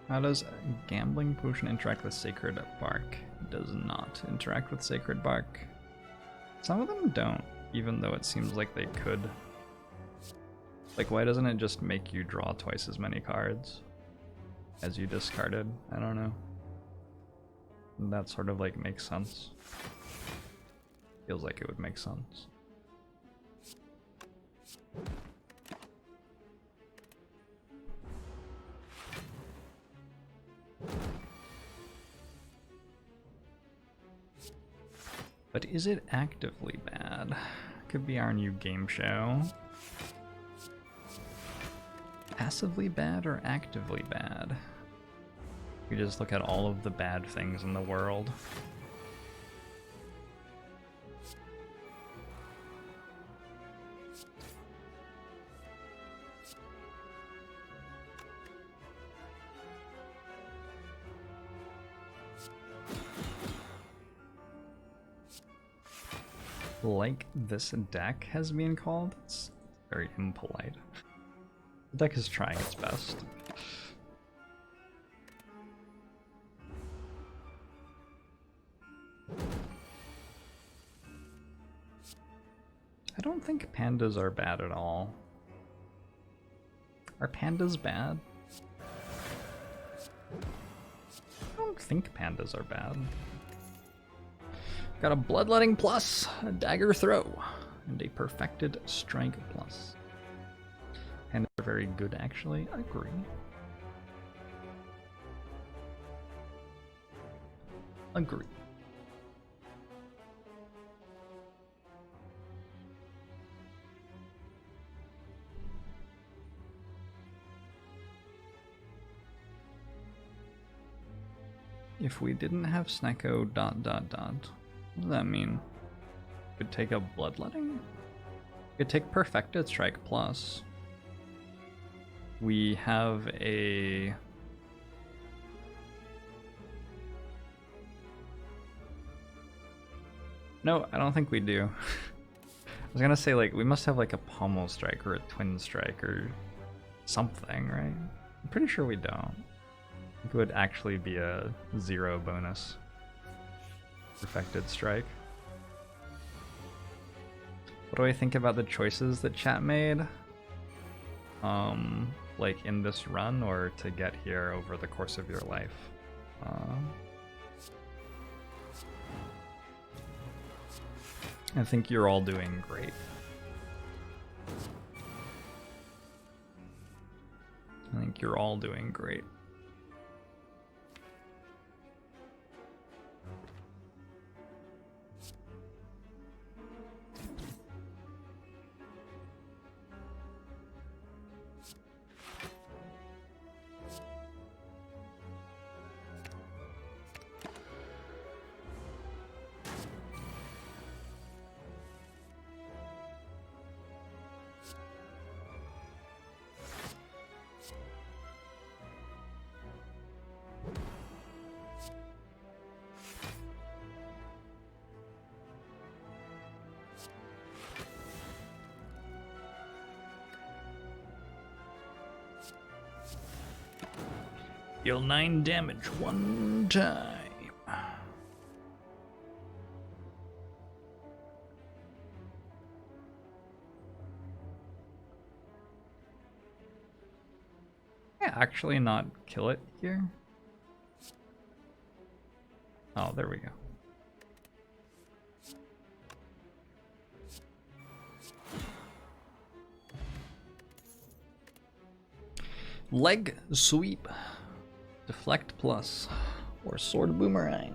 How does Gambling Potion interact with Sacred Bark? It does not interact with Sacred Bark. Some of them don't, even though it seems like they could. Like, why doesn't it just make you draw twice as many cards as you discarded? I don't know. That sort of like makes sense. Feels like it would make sense. But is it actively bad? Could be our new game show. Passively bad or actively bad? We just look at all of the bad things in the world. Like this deck has been called. It's very impolite. The deck is trying its best. I don't think pandas are bad at all. Are pandas bad? I don't think pandas are bad. Got a Bloodletting plus, a Dagger Throw, and a Perfected Strike plus. Pandas are very good, actually. I agree. Agree. If we didn't have Snecko ... What does that mean? Could take a Bloodletting? Could take Perfected Strike plus. We have a... No, I don't think we do. I was gonna say, like, we must have like a Pommel Strike or a Twin Strike or something, right? I'm pretty sure we don't. I think it would actually be a 0 bonus. Perfected Strike. What do I think about the choices that chat made? Like in this run or to get here over the course of your life? I think you're all doing great. I think you're all doing great. Deal 9 damage one time. Yeah, actually not kill it here. Oh, there we go. Leg sweep. Deflect plus, or sword boomerang.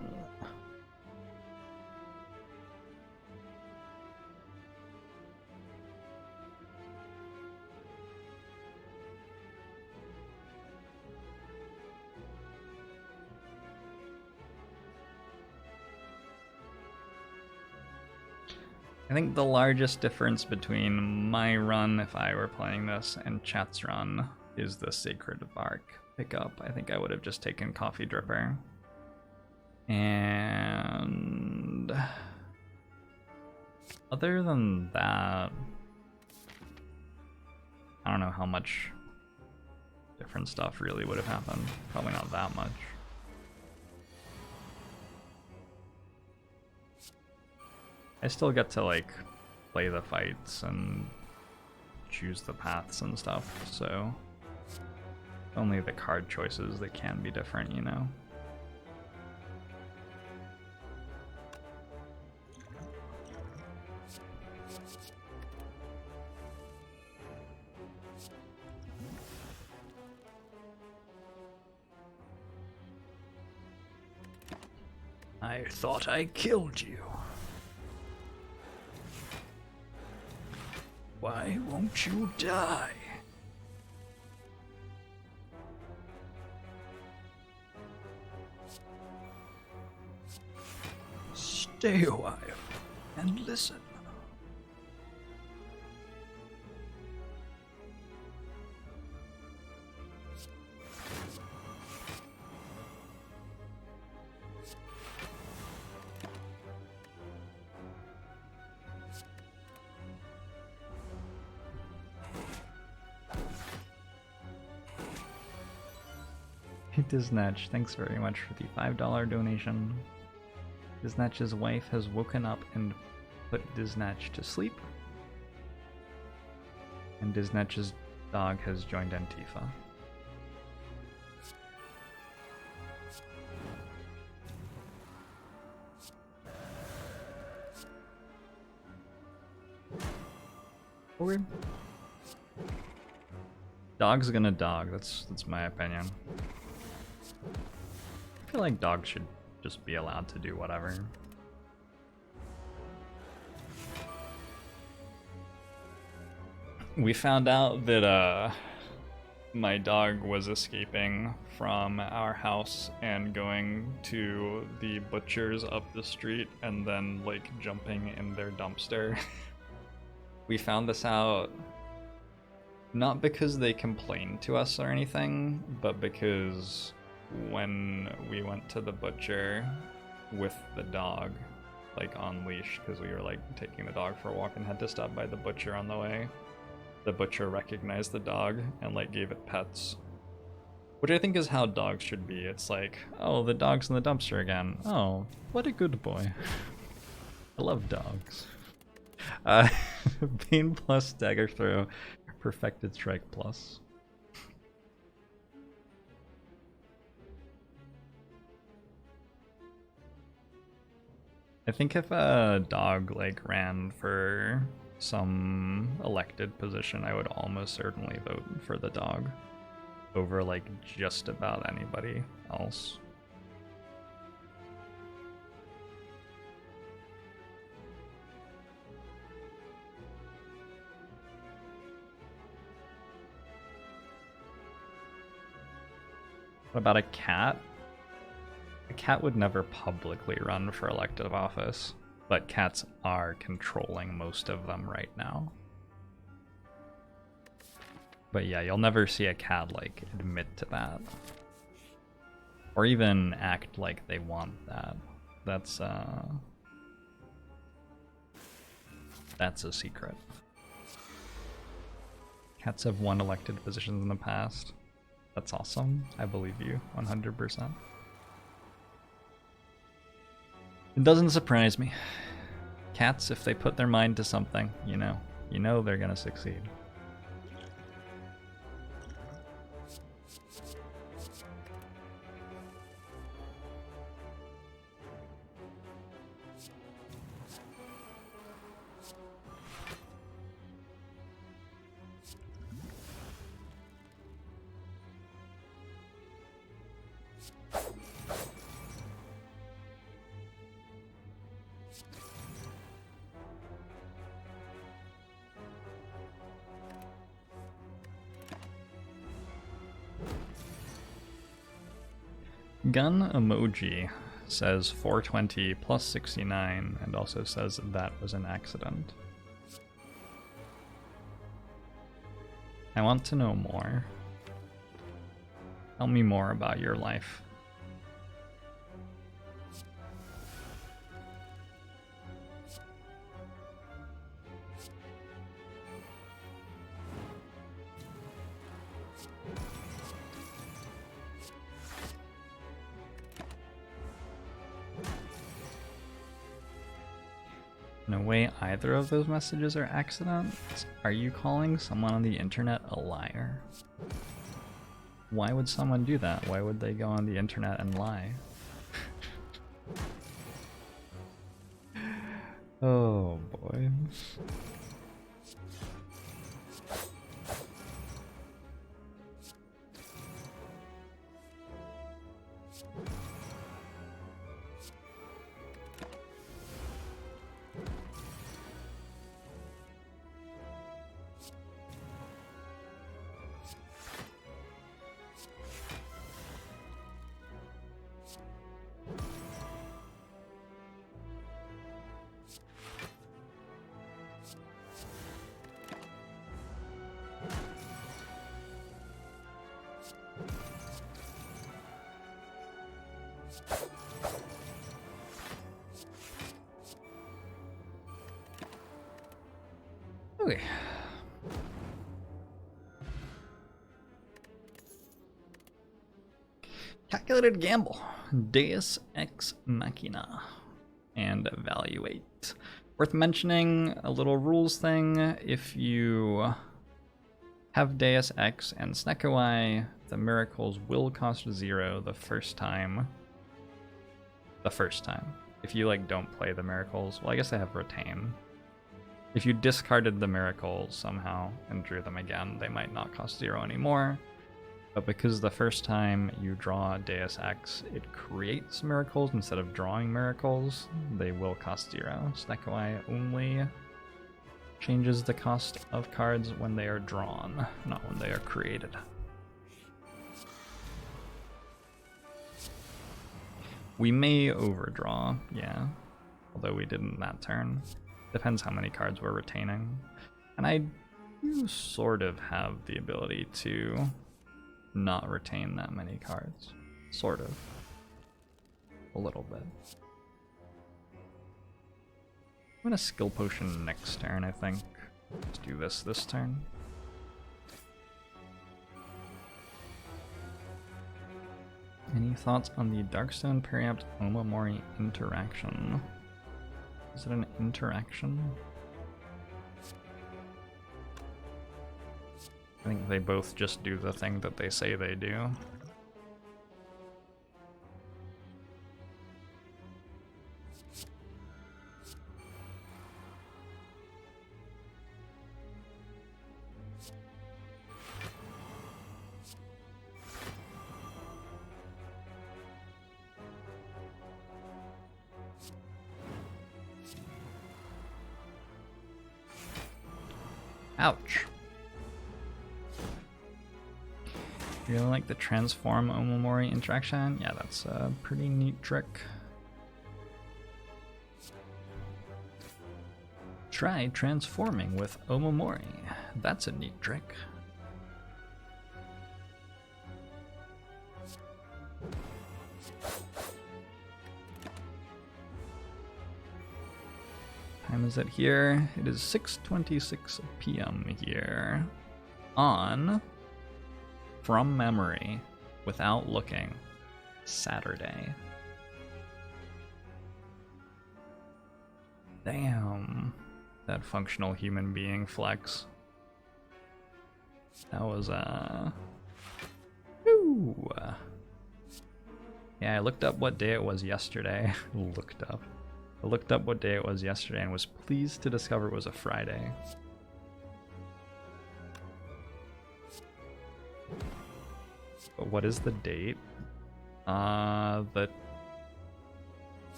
I think the largest difference between my run, if I were playing this, and chat's run is the Sacred Bark pickup. I think I would have just taken Coffee Dripper. And other than that, I don't know how much different stuff really would have happened. Probably not that much. I still get to like play the fights and choose the paths and stuff, so only the card choices that can be different, you know. I thought I killed you. Why won't you die? Stay a while and listen. Diznatch, thanks very much for the $5 donation. Diznatch's wife has woken up and put Diznatch to sleep. And Diznatch's dog has joined Antifa. Okay. Dog's gonna dog, that's my opinion. I feel like dogs should just be allowed to do whatever. We found out that my dog was escaping from our house and going to the butchers up the street and then like jumping in their dumpster. We found this out not because they complained to us or anything, but because when we went to the butcher with the dog, like on leash, because we were like taking the dog for a walk and had to stop by the butcher on the way, the butcher recognized the dog and like gave it pets, which I think is how dogs should be. It's like, oh, the dog's in the dumpster again. Oh, what a good boy. I love dogs. Pain plus dagger throw, perfected strike plus. I think if a dog like ran for some elected position, I would almost certainly vote for the dog over like just about anybody else. What about a cat? A cat would never publicly run for elective office, but cats are controlling most of them right now. But yeah, you'll never see a cat like admit to that. Or even act like they want that. That's a secret. Cats have won elected positions in the past. That's awesome. I believe you 100%. It doesn't surprise me. Cats, if they put their mind to something, you know they're gonna succeed. Gun emoji says 420 plus 69 and also says that was an accident. I want to know more. Tell me more about your life. No way either of those messages are accidents. Are you calling someone on the internet a liar? Why would someone do that? Why would they go on the internet and lie? Oh boy. Okay. Calculated gamble. Deus Ex Machina. And evaluate. Worth mentioning, a little rules thing. If you have Deus Ex and Snekowai, the miracles will cost 0 the first time. If you like don't play the miracles, well, I guess I have retain. If you discarded the miracles somehow and drew them again, they might not cost 0 anymore. But because the first time you draw Deus Ex, it creates miracles instead of drawing miracles, they will cost 0. Snekowai only changes the cost of cards when they are drawn, not when they are created. We may overdraw, yeah, although we didn't that turn. Depends how many cards we're retaining. And I do sort of have the ability to not retain that many cards. Sort of. A little bit. I'm gonna skill potion next turn, I think. Let's do this turn. Any thoughts on the Darkstone Periapt Omamori interaction? Is it an interaction? I think they both just do the thing that they say they do. Ouch. You really like the transform Omamori interaction? Yeah, that's a pretty neat trick. Try transforming with Omamori. That's a neat trick. Time is it here? It is 6:26 p.m. here on, from memory, without looking, Saturday. Damn, that functional human being flex. That was Ooh. Yeah, I looked up what day it was yesterday. I looked up what day it was yesterday and was pleased to discover it was a Friday. But what is the date? The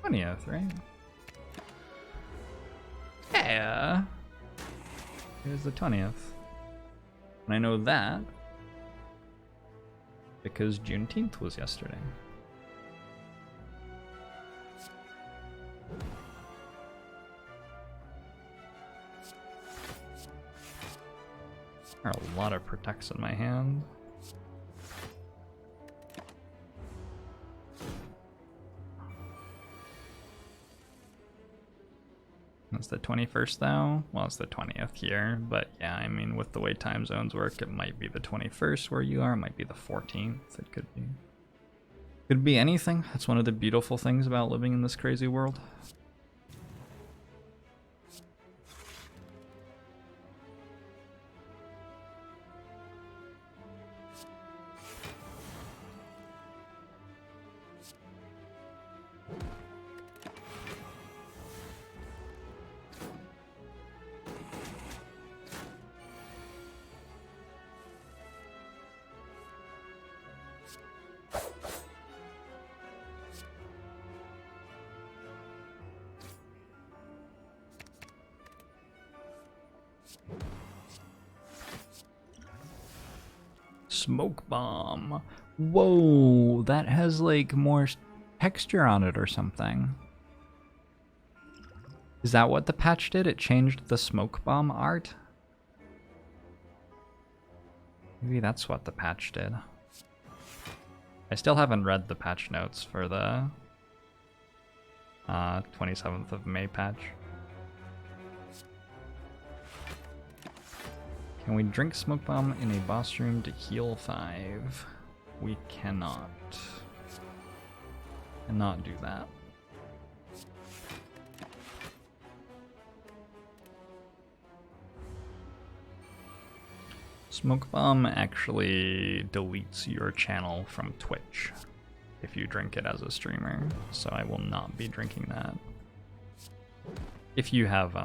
20th, right? Yeah. It was the 20th. And I know that because Juneteenth was yesterday. There are a lot of protects in my hand. It's the 21st though? Well, it's the 20th here, but yeah, I mean, with the way time zones work, it might be the 21st where you are, it might be the 14th, it could be. Could be anything. That's one of the beautiful things about living in this crazy world. Smoke bomb. Whoa, that has like more texture on it or something. Is that what the patch did? It changed the smoke bomb art? Maybe that's what the patch did. I still haven't read the patch notes for the 27th of May patch. Can we drink Smoke Bomb in a boss room to heal 5? we cannot do that. Smoke Bomb actually deletes your channel from Twitch if you drink it as a streamer, so I will not be drinking that. If you have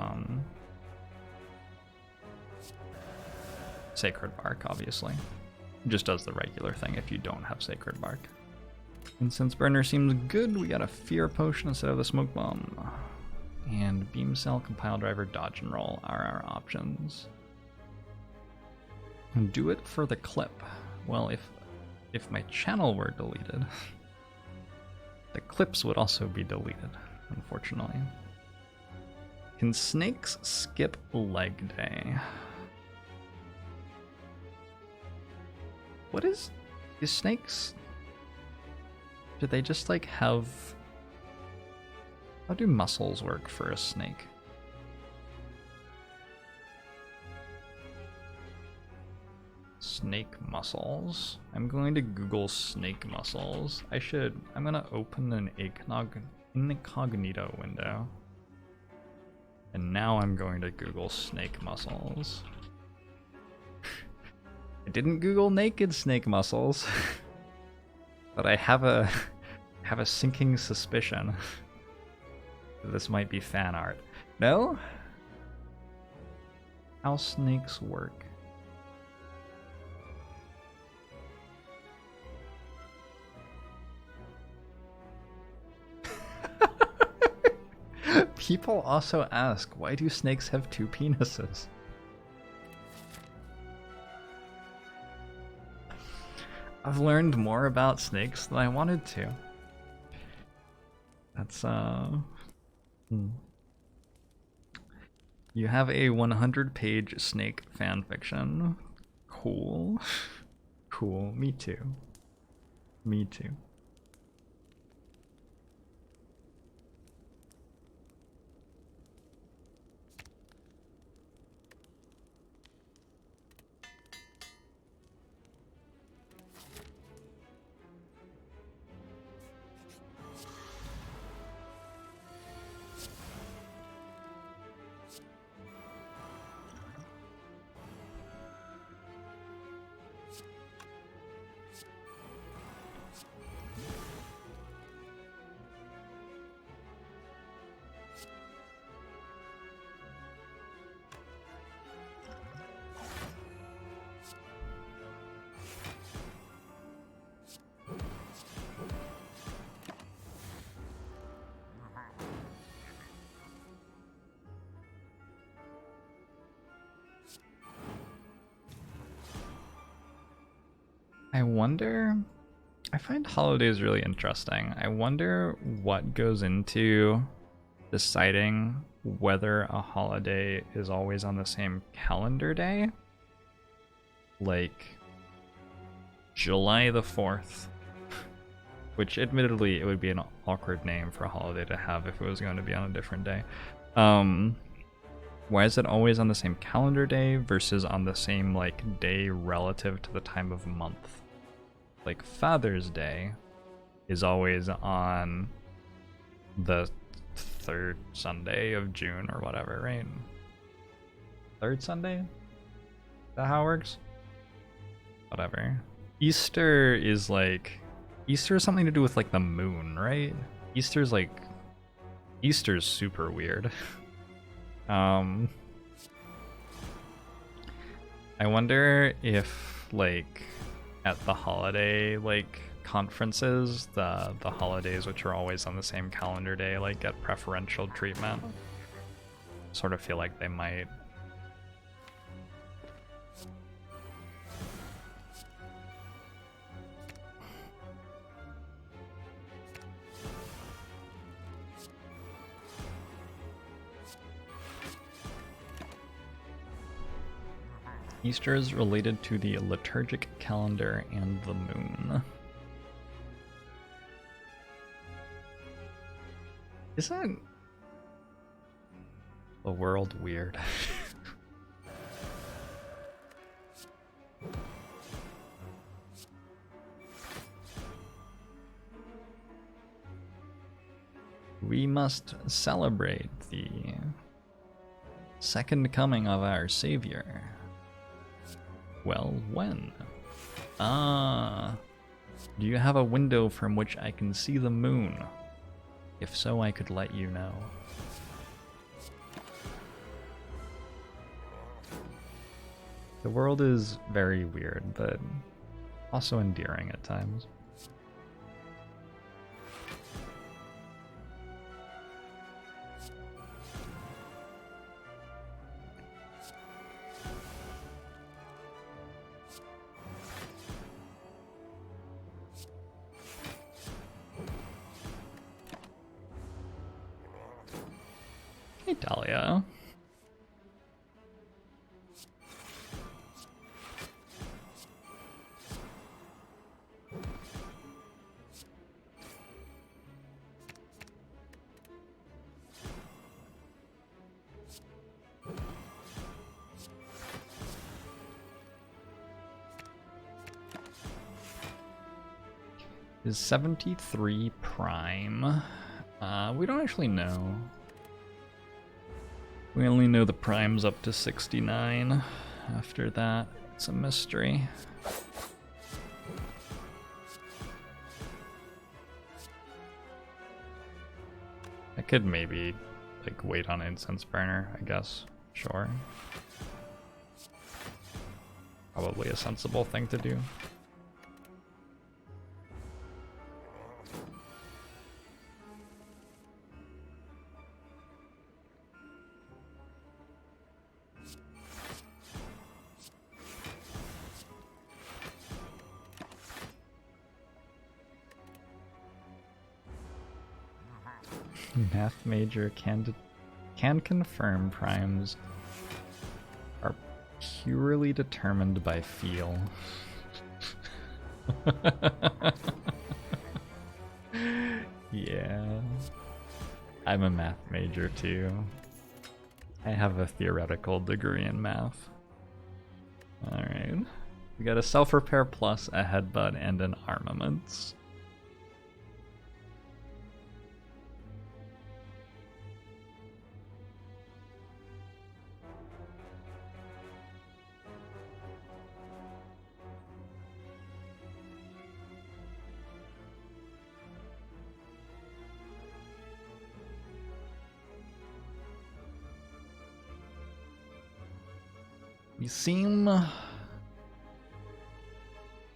Sacred Bark, obviously. It just does the regular thing if you don't have Sacred Bark. Incense Burner seems good. We got a Fear Potion instead of the Smoke Bomb. And Beam Cell, Compile Driver, Dodge and Roll are our options. And do it for the clip. Well, if my channel were deleted, the clips would also be deleted, unfortunately. Can snakes skip leg day? What is snakes? Do they just like have... How do muscles work for a snake? Snake muscles. I'm going to Google snake muscles. I'm gonna open an incognito window. And now I'm going to Google snake muscles. I didn't Google naked snake muscles, but I have a sinking suspicion that this might be fan art. No? How snakes work. People also ask, why do snakes have two penises? I've learned more about snakes than I wanted to. That's, You have a 100-page snake fanfiction. Cool. Cool, me too. Me too. I wonder, I find holidays really interesting. I wonder what goes into deciding whether a holiday is always on the same calendar day. Like July the 4th, which admittedly it would be an awkward name for a holiday to have if it was going to be on a different day. Why is it always on the same calendar day versus on the same like day relative to the time of month? Like Father's Day is always on the third Sunday of June or whatever, right? Third Sunday? Is that how it works? Whatever. Easter is something to do with like the moon, right? Easter's super weird. I wonder if like at the holiday like conferences, the holidays which are always on the same calendar day like get preferential treatment. Sort of feel like they might. Easter is related to the liturgic calendar and the moon. Isn't the world weird? We must celebrate the second coming of our Savior. Well, when? Do you have a window from which I can see the moon? If so, I could let you know. The world is very weird, but also endearing at times. Hey, Dahlia. Is 73 prime? We don't actually know. We only know the prime's up to 69. After that, it's a mystery. I could maybe, like, wait on Incense Burner, I guess. Sure. Probably a sensible thing to do. Math major can confirm primes are purely determined by feel. Yeah. I'm a math major too. I have a theoretical degree in math. Alright. We got a self-repair plus, a headbutt, and an armaments.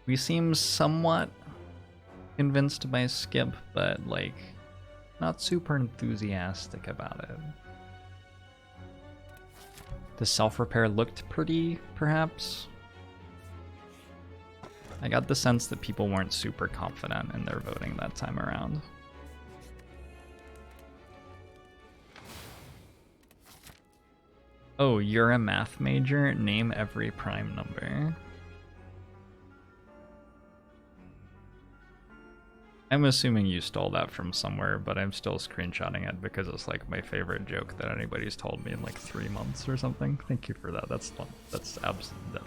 We seem somewhat convinced by Skip, but like not super enthusiastic about it. The self-repair looked pretty, perhaps. I got the sense that people weren't super confident in their voting that time around. Oh, you're a math major? Name every prime number. I'm assuming you stole that from somewhere, but I'm still screenshotting it because it's like my favorite joke that anybody's told me in like 3 months or something. Thank you for that. That's absolutely.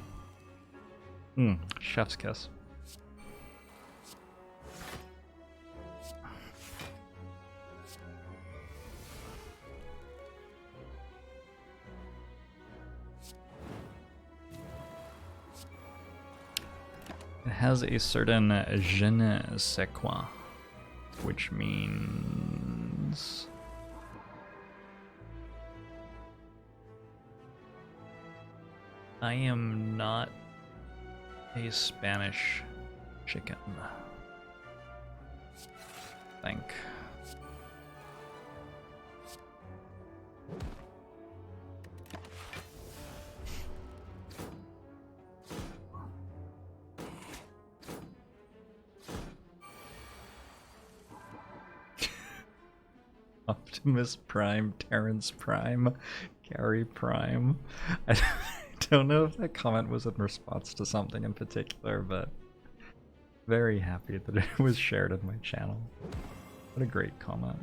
Chef's kiss. It has a certain je ne sais quoi, which means I am not a Spanish chicken. I think. Optimus Prime, Terrence Prime, Gary Prime. I don't know if that comment was in response to something in particular, but very happy that it was shared in my channel. What a great comment.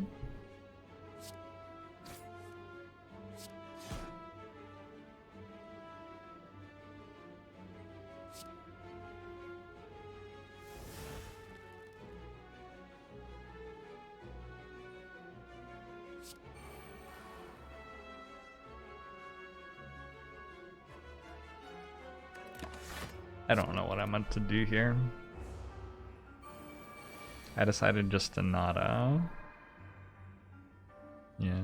I don't know what I meant to do here. I decided just to not, yeah.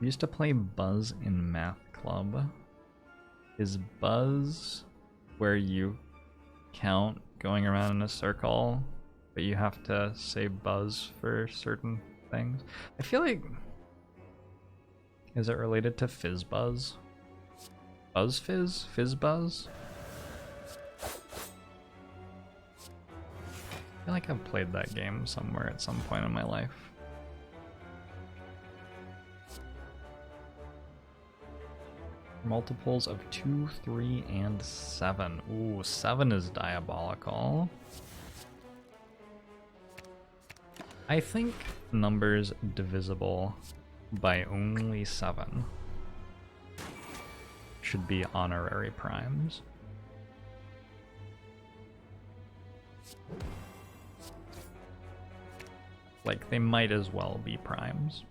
We used to play Buzz in math club. Is Buzz where you count going around in a circle, but you have to say Buzz for certain things? I feel like... Is it related to Fizz Buzz? Buzz Fizz? Fizz Buzz? I feel like I've played that game somewhere at some point in my life. Multiples of 2, 3, and 7. Ooh, 7 is diabolical. I think numbers divisible by only 7 should be honorary primes. Like, they might as well be primes.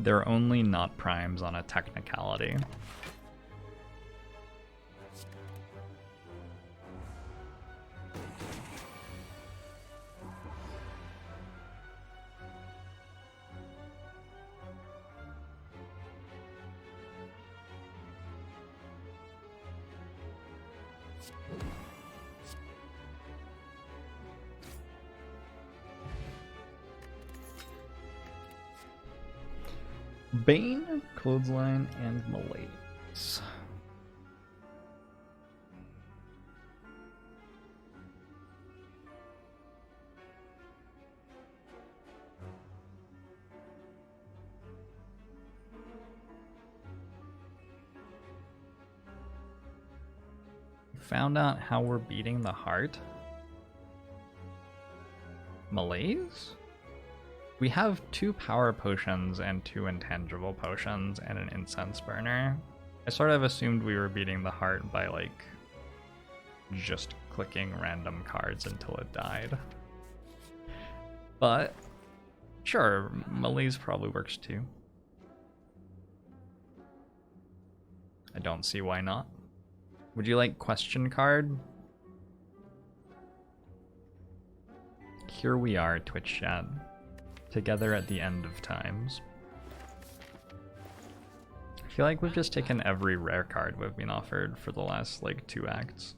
They're only not primes on a technicality. Bane, Clothesline, and Malaise. Found out how we're beating the heart? Malaise? We have 2 power potions and 2 intangible potions and an incense burner. I sort of assumed we were beating the heart by like just clicking random cards until it died. But sure, Malaise probably works too. I don't see why not. Would you like question card? Here we are, Twitch Chat. Together at the end of times. I feel like we've just taken every rare card we've been offered for the last like 2 acts.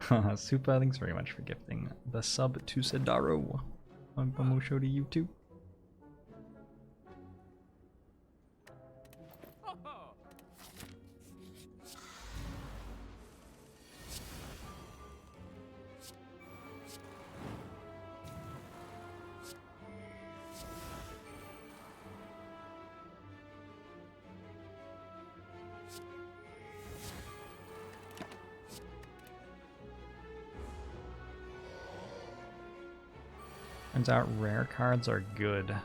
Supa, thanks very much for gifting the sub to Sidaro. Show to you too. Turns out rare cards are good. I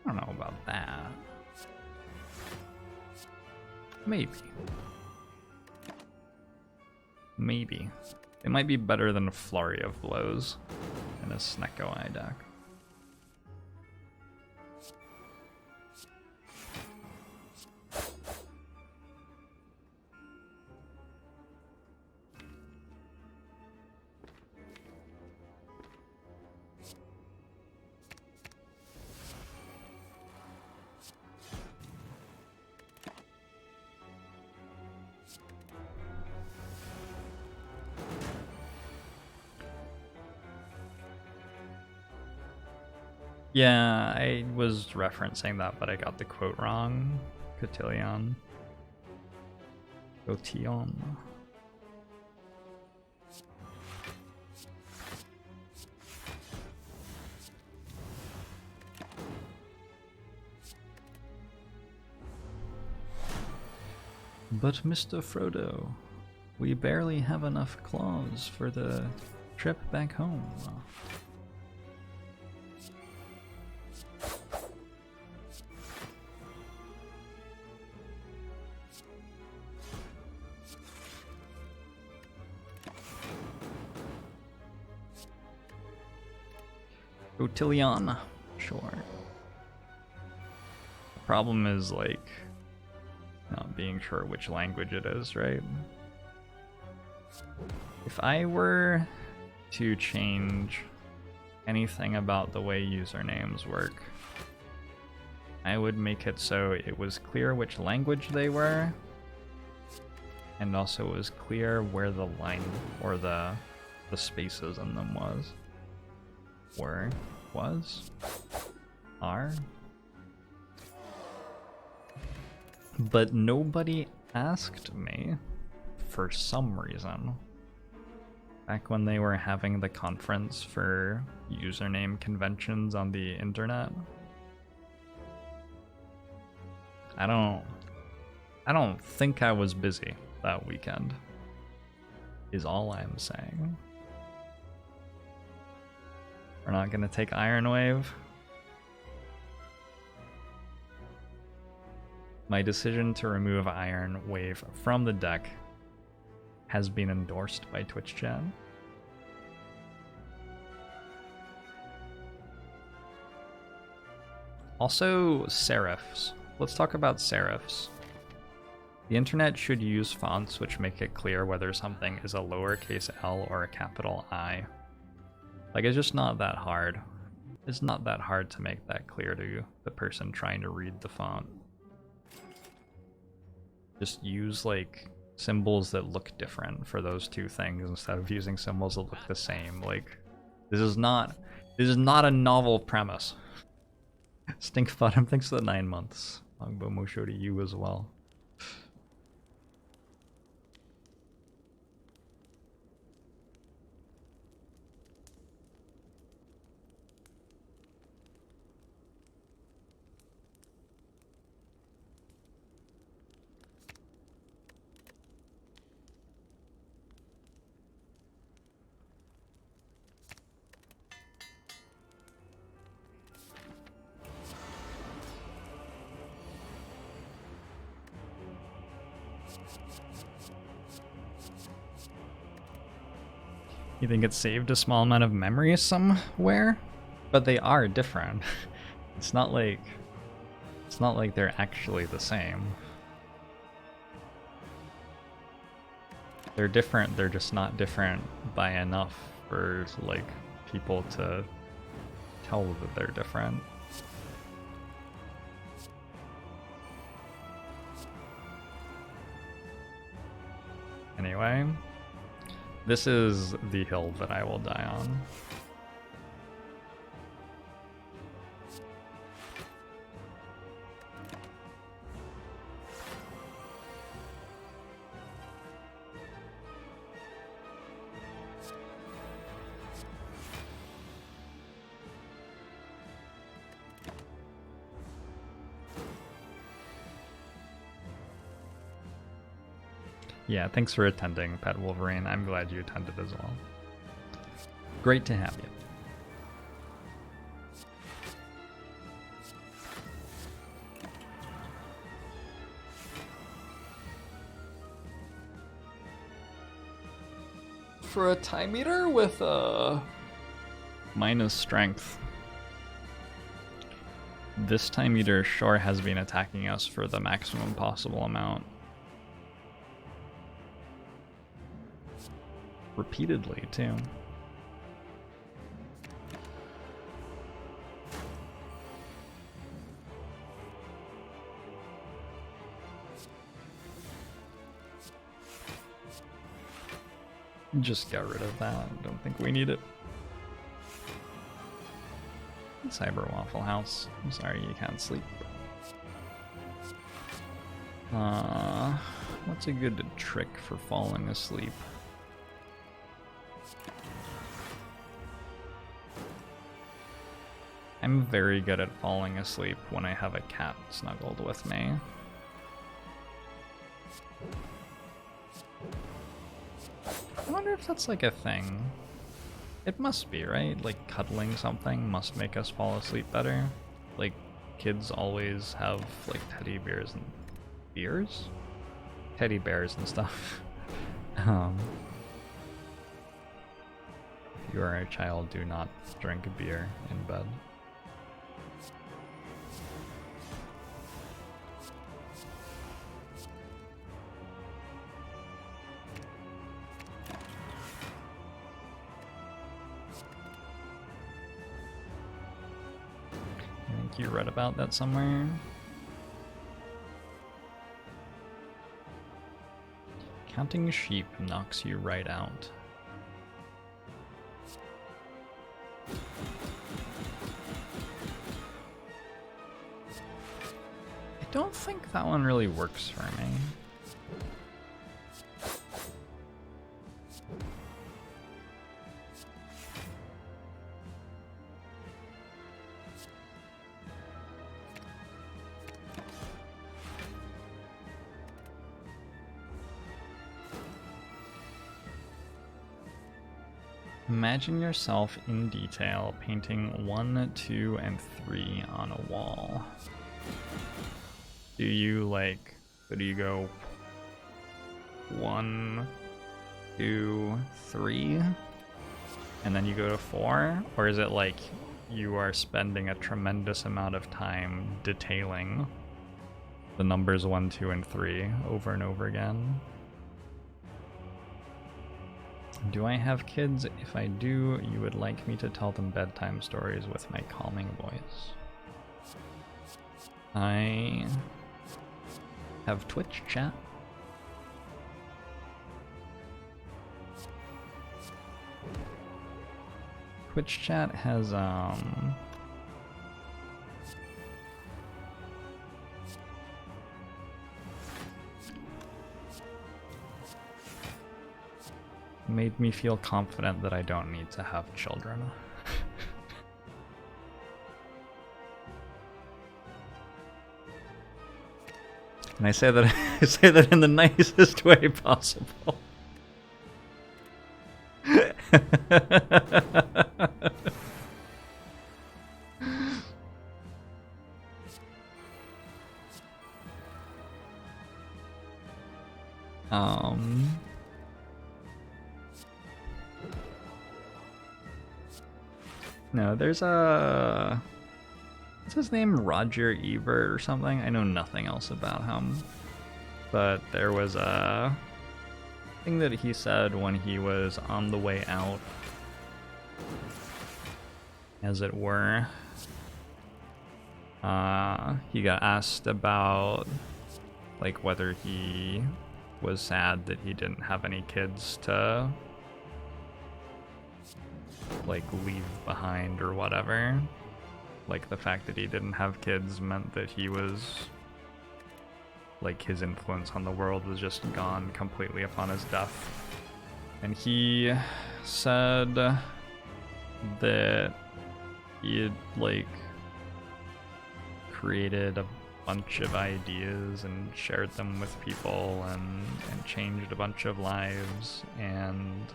don't know about that. Maybe. Maybe. They might be better than a Flurry of Blows in a Snecko Eye deck. Yeah, I was referencing that, but I got the quote wrong. Cotillion. Cotillon. But Mr. Frodo, we barely have enough claws for the trip back home. Otillion. Sure. The problem is, like, not being sure which language it is, right? If I were to change anything about the way usernames work, I would make it so it was clear which language they were, and also it was clear where the line or the spaces in them are. But nobody asked me for some reason. Back when they were having the conference for username conventions on the internet. I don't think I was busy that weekend, is all I'm saying. We're not gonna take Iron Wave. My decision to remove Iron Wave from the deck has been endorsed by Twitch Chat. Also, serifs. Let's talk about serifs. The internet should use fonts which make it clear whether something is a lowercase L or a capital I. Like, it's just not that hard. It's not that hard to make that clear to the person trying to read the font. Just use, like, symbols that look different for those two things instead of using symbols that look the same. Like, this is not a novel premise. Stinkbottom, thanks for the 9 months. Longbow Mosho to you as well. You think it saved a small amount of memory somewhere? But they are different. It's not like they're actually the same. They're different, they're just not different by enough for, like, people to tell that they're different. Anyway, this is the hill that I will die on. Yeah, thanks for attending, Pet Wolverine. I'm glad you attended as well. Great to have you. For a time eater with minus strength, this time eater sure has been attacking us for the maximum possible amount. Repeatedly, too. Just got rid of that. Don't think we need it. Cyber Waffle House. I'm sorry you can't sleep. What's a good trick for falling asleep? I'm very good at falling asleep when I have a cat snuggled with me. I wonder if that's like a thing. It must be, right? Like cuddling something must make us fall asleep better. Like kids always have like teddy bears and beers? Teddy bears and stuff. You are a child, do not drink beer in bed. I think you read about that somewhere. Counting sheep knocks you right out. I don't think that one really works for me. Imagine yourself in detail painting 1, 2, and 3 on a wall. Do you like, so do you go 1, 2, 3, and then you go to 4? Or is it like you are spending a tremendous amount of time detailing the numbers 1, 2, and 3 over and over again? Do I have kids? If I do, you would like me to tell them bedtime stories with my calming voice. I have Twitch Chat. Twitch Chat has made me feel confident that I don't need to have children. And I say that in the nicest way possible. No, there's a... What's his name? Roger Ebert or something? I know nothing else about him. But there was a thing that he said when he was on the way out, as it were. He got asked about, like, whether he was sad that he didn't have any kids to, like, leave behind or whatever. Like, the fact that he didn't have kids meant that he was, like, his influence on the world was just gone completely upon his death. And he said that he had, like, created a bunch of ideas and shared them with people and changed a bunch of lives, and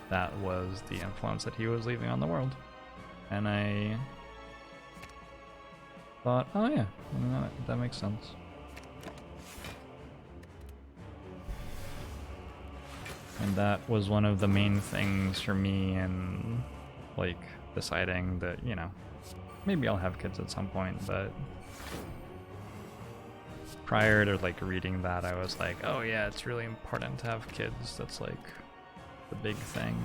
that was the influence that he was leaving on the world. And I thought, oh yeah, that makes sense. And that was one of the main things for me in, like, deciding that, you know, maybe I'll have kids at some point, but prior to, like, reading that, I was like, oh yeah, it's really important to have kids. That's, like, the big thing.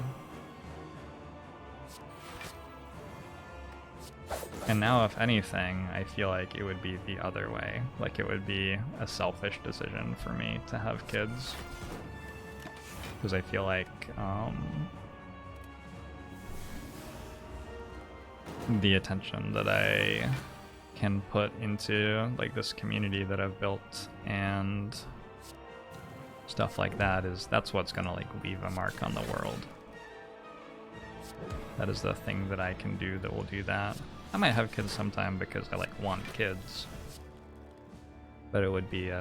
And now, if anything, I feel like it would be the other way. Like, it would be a selfish decision for me to have kids. Because I feel like the attention that I can put into, like, this community that I've built and stuff like that that's what's gonna, like, leave a mark on the world. That is the thing that I can do that will do that. I might have kids sometime because I, like, want kids, but it would be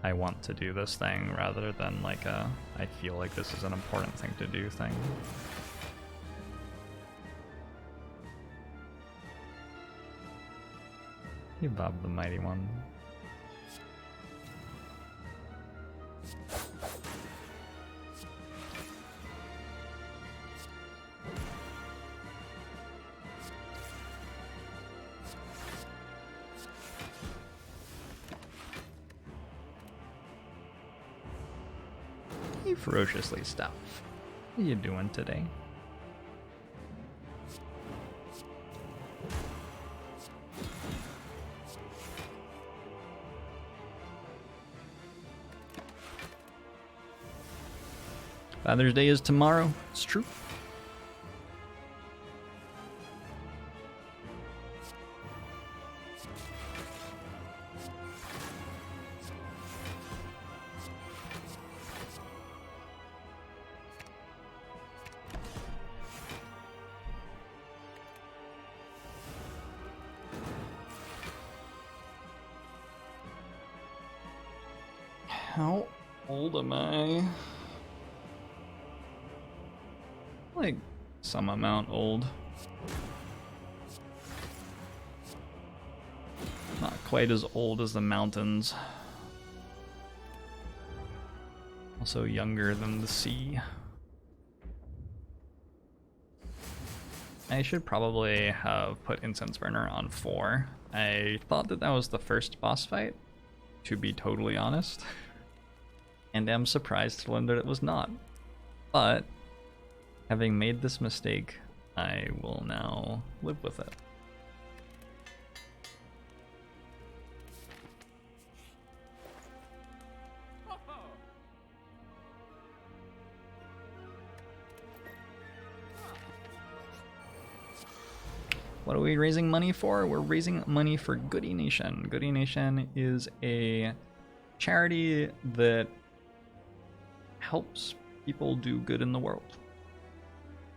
I want to do this thing rather than, like, I feel like this is an important thing to do thing. You Bob the Mighty One. Hey, Ferociously Stuff. How you doing today? Father's Day is tomorrow. It's true. How old am I? Like some amount old. Not quite as old as the mountains. Also younger than the sea. I should probably have put Incense Burner on 4. I thought that was the first boss fight, to be totally honest. And am surprised to learn that it was not. But having made this mistake, I will now live with it. What are we raising money for? We're raising money for Goody Nation. Goody Nation is a charity that helps people do good in the world.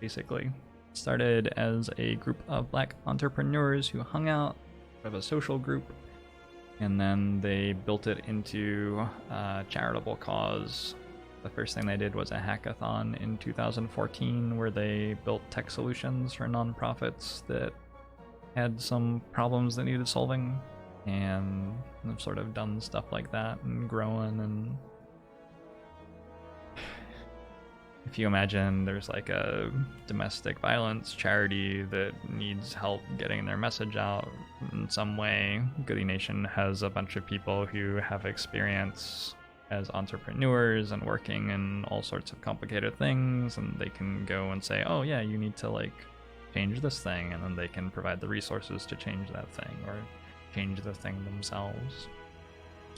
Basically, started as a group of Black entrepreneurs who hung out of a social group, and then they built it into a charitable cause. The first thing they did was a hackathon in 2014 where they built tech solutions for nonprofits that had some problems that needed solving, and they've sort of done stuff like that and grown. And if you imagine there's like a domestic violence charity that needs help getting their message out in some way, Goody Nation has a bunch of people who have experience as entrepreneurs and working in all sorts of complicated things, and they can go and say, oh yeah, you need to like change this thing, and then they can provide the resources to change that thing or change the thing themselves.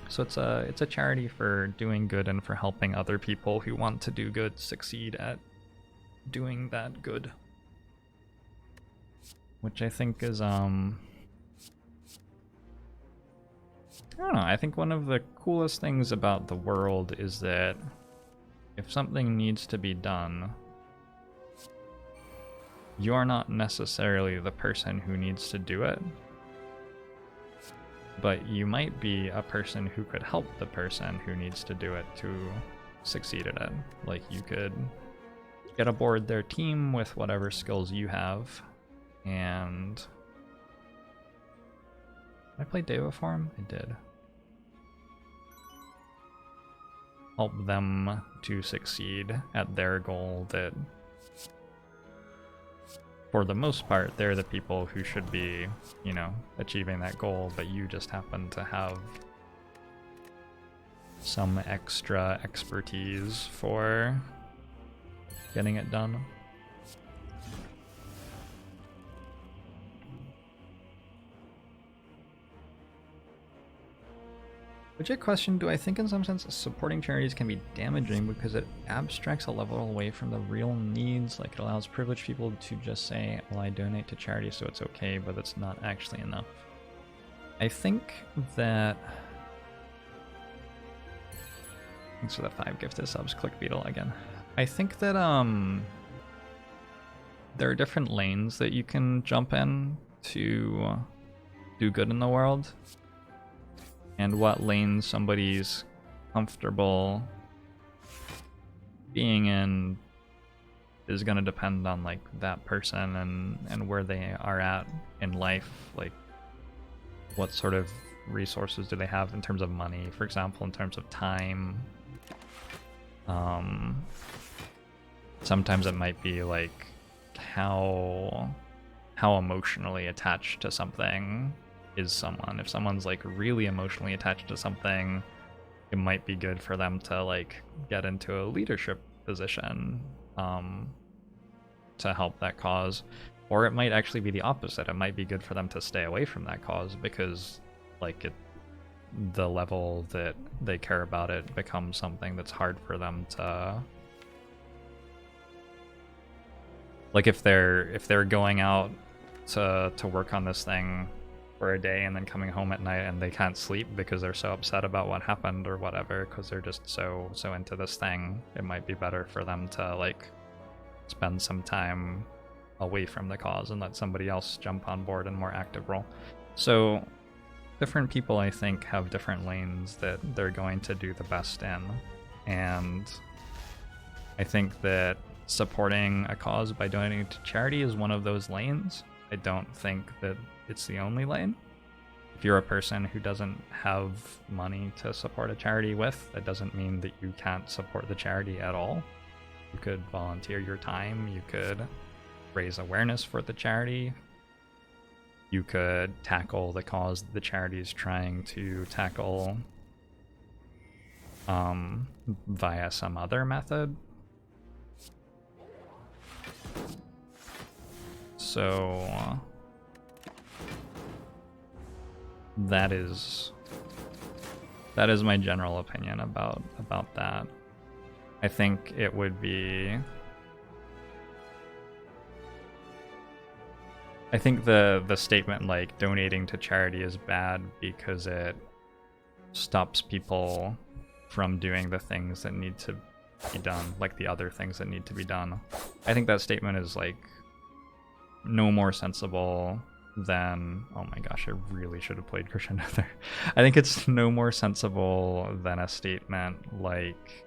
So it's a charity for doing good and for helping other people who want to do good succeed at doing that good. Which I think is I don't know, I think one of the coolest things about the world is that if something needs to be done, you're not necessarily the person who needs to do it, but you might be a person who could help the person who needs to do it to succeed at it. Like, you could get aboard their team with whatever skills you have, and... Did I play Deva for him? I did. Help them to succeed at their goal that, for the most part, they're the people who should be, you know, achieving that goal, but you just happen to have some extra expertise for getting it done. Legit question, do I think in some sense supporting charities can be damaging because it abstracts a level away from the real needs? Like, it allows privileged people to just say, well, I donate to charity, so it's okay, but it's not actually enough. I think that... Thanks for the 5 gifted subs, Click Beetle again. I think that there are different lanes that you can jump in to do good in the world. And what lane somebody's comfortable being in is going to depend on like that person and where they are at in life. Like, what sort of resources do they have in terms of money, for example, in terms of time. Sometimes it might be like how emotionally attached to something is someone. If someone's like really emotionally attached to something, it might be good for them to like get into a leadership position to help that cause. Or it might actually be the opposite. It might be good for them to stay away from that cause because like the level that they care about it becomes something that's hard for them to, like if they're going out to work on this thing for a day and then coming home at night and they can't sleep because they're so upset about what happened or whatever because they're just so into this thing, it might be better for them to like spend some time away from the cause and let somebody else jump on board in a more active role. So different people, I think, have different lanes that they're going to do the best in, and I think that supporting a cause by donating to charity is one of those lanes. I don't think that it's the only lane. If you're a person who doesn't have money to support a charity with, that doesn't mean that you can't support the charity at all. You could volunteer your time, you could raise awareness for the charity, you could tackle the cause the charity is trying to tackle via some other method. So that is my general opinion about that. I think it would be, I think the statement like donating to charity is bad because it stops people from doing the things that need to be done, like the other things that need to be done. I think that statement is like no more sensible than, oh my gosh, I really should have played Crescendo there. I think it's no more sensible than a statement like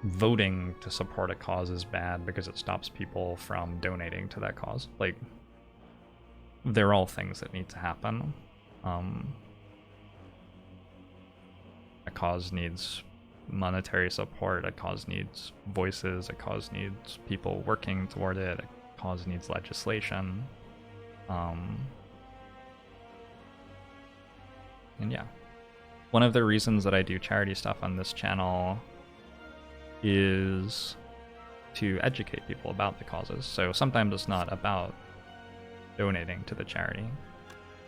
voting to support a cause is bad because it stops people from donating to that cause. Like, they're all things that need to happen. A cause needs monetary support, a cause needs voices, a cause needs people working toward it, a cause needs legislation. And yeah. One of the reasons that I do charity stuff on this channel is to educate people about the causes. So sometimes it's not about donating to the charity.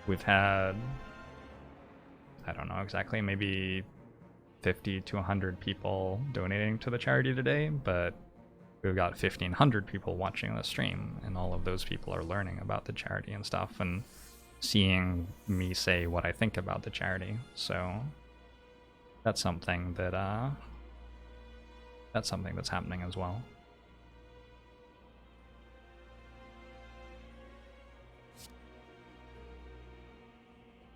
We've had, I don't know exactly, maybe 50 to 100 people donating to the charity today, but we've got 1,500 people watching the stream, and all of those people are learning about the charity and stuff and seeing me say what I think about the charity. So that's something that that's happening as well.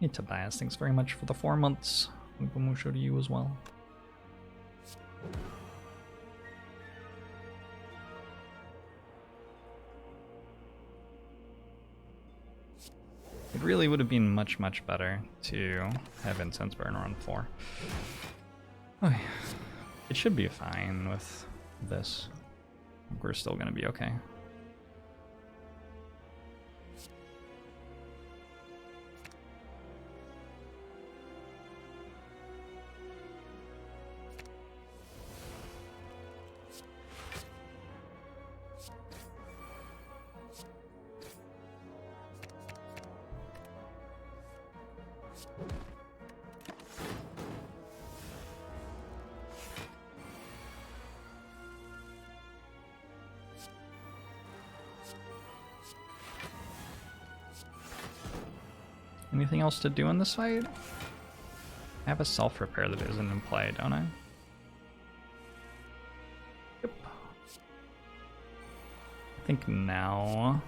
Hey Tobias, thanks very much for the 4 months. Musho to you as well. It really would have been much better to have Incense Burner on 4. Okay. It should be fine with this. We're still gonna be okay. Anything else to do in this fight? I have a self-repair that isn't in play, don't I? Yep. I think now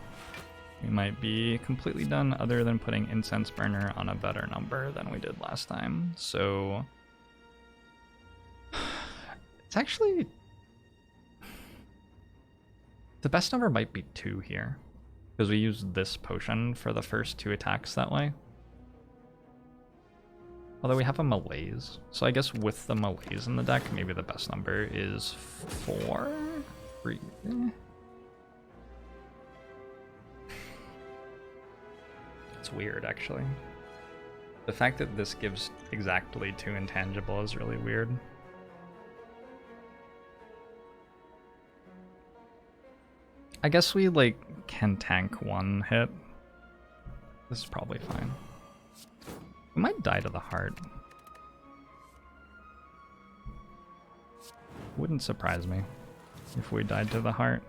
we might be completely done, other than putting Incense Burner on a better number than we did last time. So it's actually, the best number might be 2 here, because we used this potion for the first 2 attacks that way. Although we have a malaise, so I guess with the malaise in the deck, maybe the best number is 4? 3? It's weird, actually. The fact that this gives exactly 2 intangible is really weird. I guess we like can tank 1 hit. This is probably fine. We might die to the heart. Wouldn't surprise me if we died to the heart.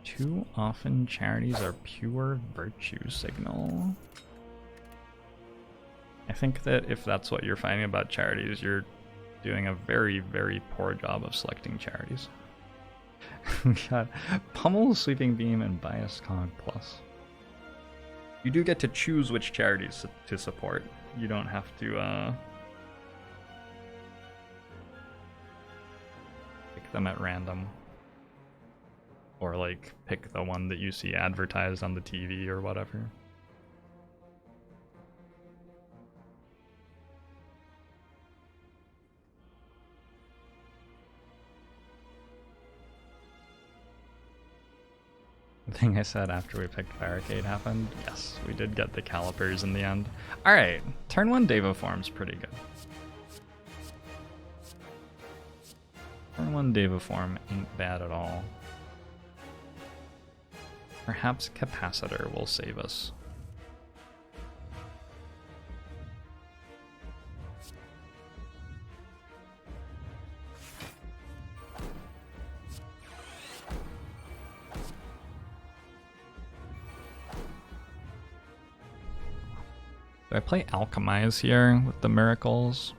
Too often charities are pure virtue signal. I think that if that's what you're finding about charities, you're doing a very, very poor job of selecting charities. We got Pummel, Sweeping Beam, and Bias Cog Plus. You do get to choose which charities to support. You don't have to pick them at random. Or like pick the one that you see advertised on the TV or whatever. The thing I said after we picked Barricade happened. Yes, we did get the calipers in the end. Alright, turn 1 Devaform's pretty good. Turn 1 Devaform ain't bad at all. Perhaps Capacitor will save us. Do I play Alchemize here with the Miracles?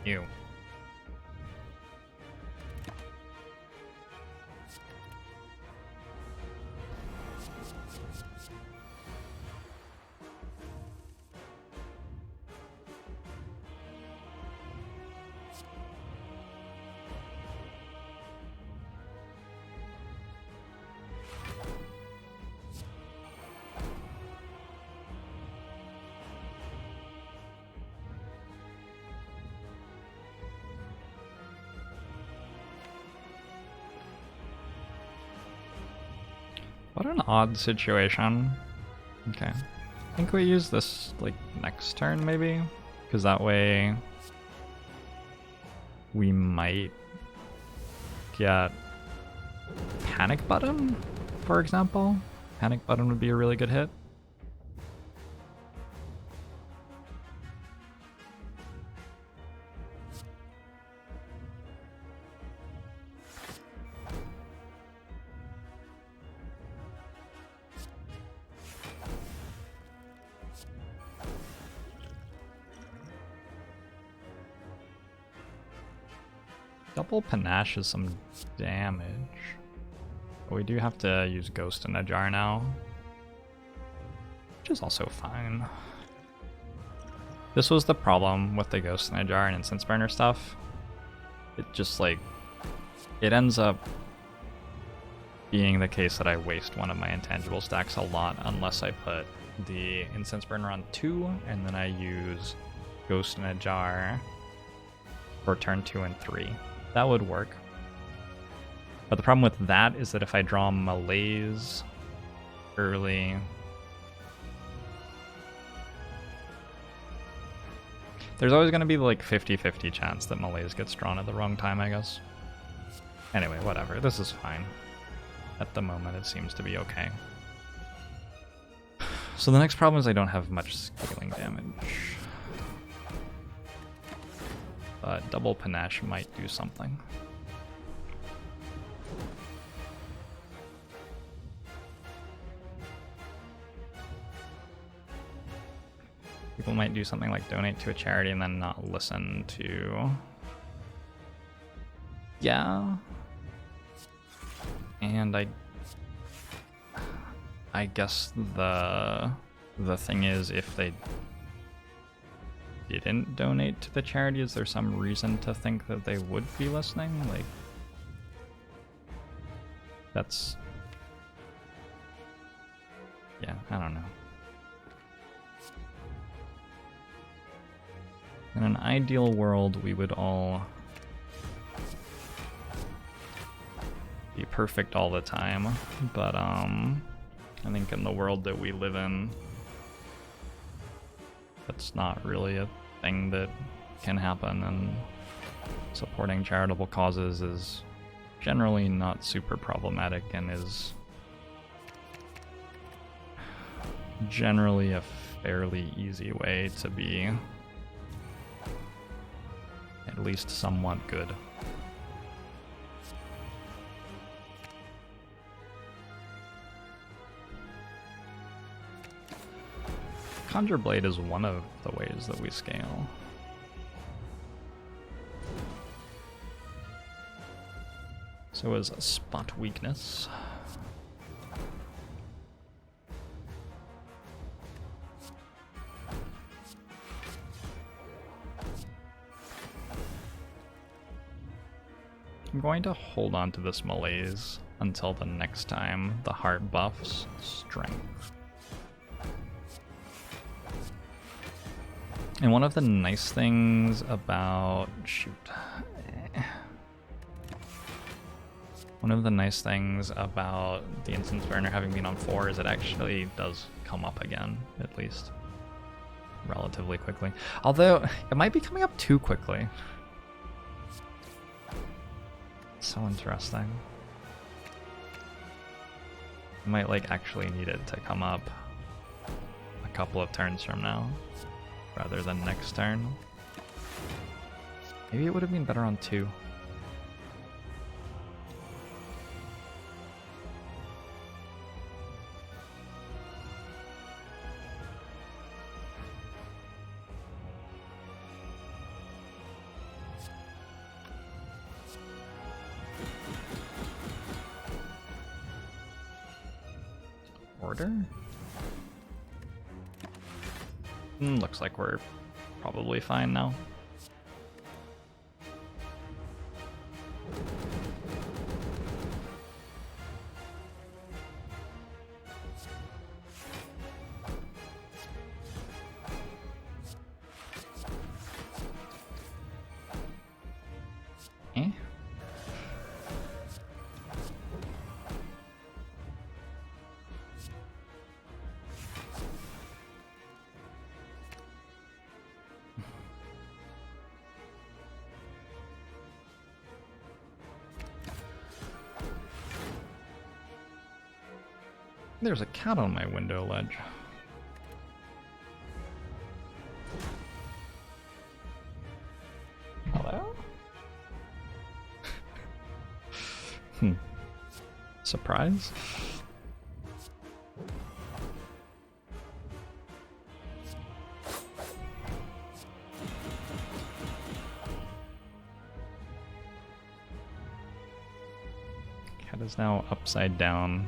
Ew. What an odd situation. Okay. I think we use this like next turn maybe? Because that way we might get Panic Button, for example. Panic Button would be a really good hit. Double Panache is some damage. But we do have to use Ghost in a Jar now. Which is also fine. This was the problem with the Ghost in a Jar and Incense Burner stuff. It just like... It ends up being the case that I waste one of my intangible stacks a lot unless I put the Incense Burner on 2 and then I use Ghost in a Jar for turn 2 and 3. That would work. But the problem with that is that if I draw Malaise early... There's always going to be like 50-50 chance that Malaise gets drawn at the wrong time, I guess. Anyway, whatever. This is fine. At the moment, it seems to be okay. So the next problem is I don't have much scaling damage. But double Panache might do something. People might do something like donate to a charity and then not listen to... Yeah. And I guess the thing is, if they didn't donate to the charity, is there some reason to think that they would be listening? Like, That's... yeah, I don't know. In an ideal world, we would all be perfect all the time, but I think in the world that we live in, that's not really a thing that can happen, and supporting charitable causes is generally not super problematic and is generally a fairly easy way to be at least somewhat good. Conjure Blade is one of the ways that we scale. So is Spot Weakness. I'm going to hold on to this malaise until the next time the heart buffs strength. And one of the nice things about... shoot. One of the nice things about the instance burner having been on 4 is it actually does come up again, at least. Relatively quickly. Although, it might be coming up too quickly. So interesting. I might like actually need it to come up a couple of turns from now, rather than next turn. Maybe it would have been better on 2. Looks like we're probably fine now. There's a cat on my window ledge. Hello? Surprise? Cat is now upside down,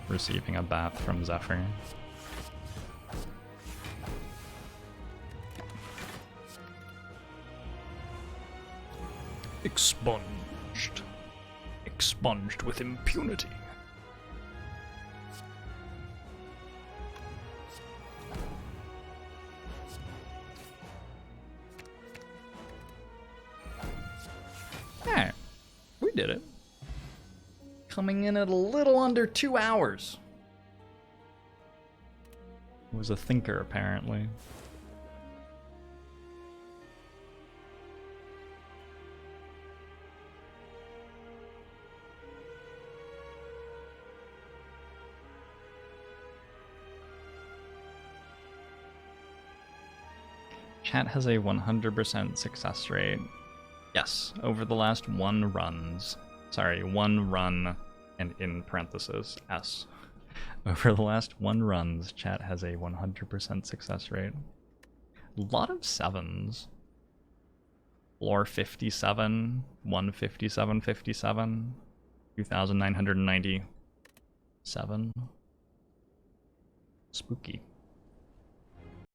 receiving a bath from Zephyr. Expunged. Expunged with impunity. Hey, we did it. Coming in at a little under 2 hours. Was a thinker, apparently. Chat has a 100% success rate. Yes, over the last 1 runs. Sorry, 1 run, and in parentheses, S. Over the last 1 runs, chat has a 100% success rate. A lot of 7s. Floor 57, 157, 57, 2,997. Spooky.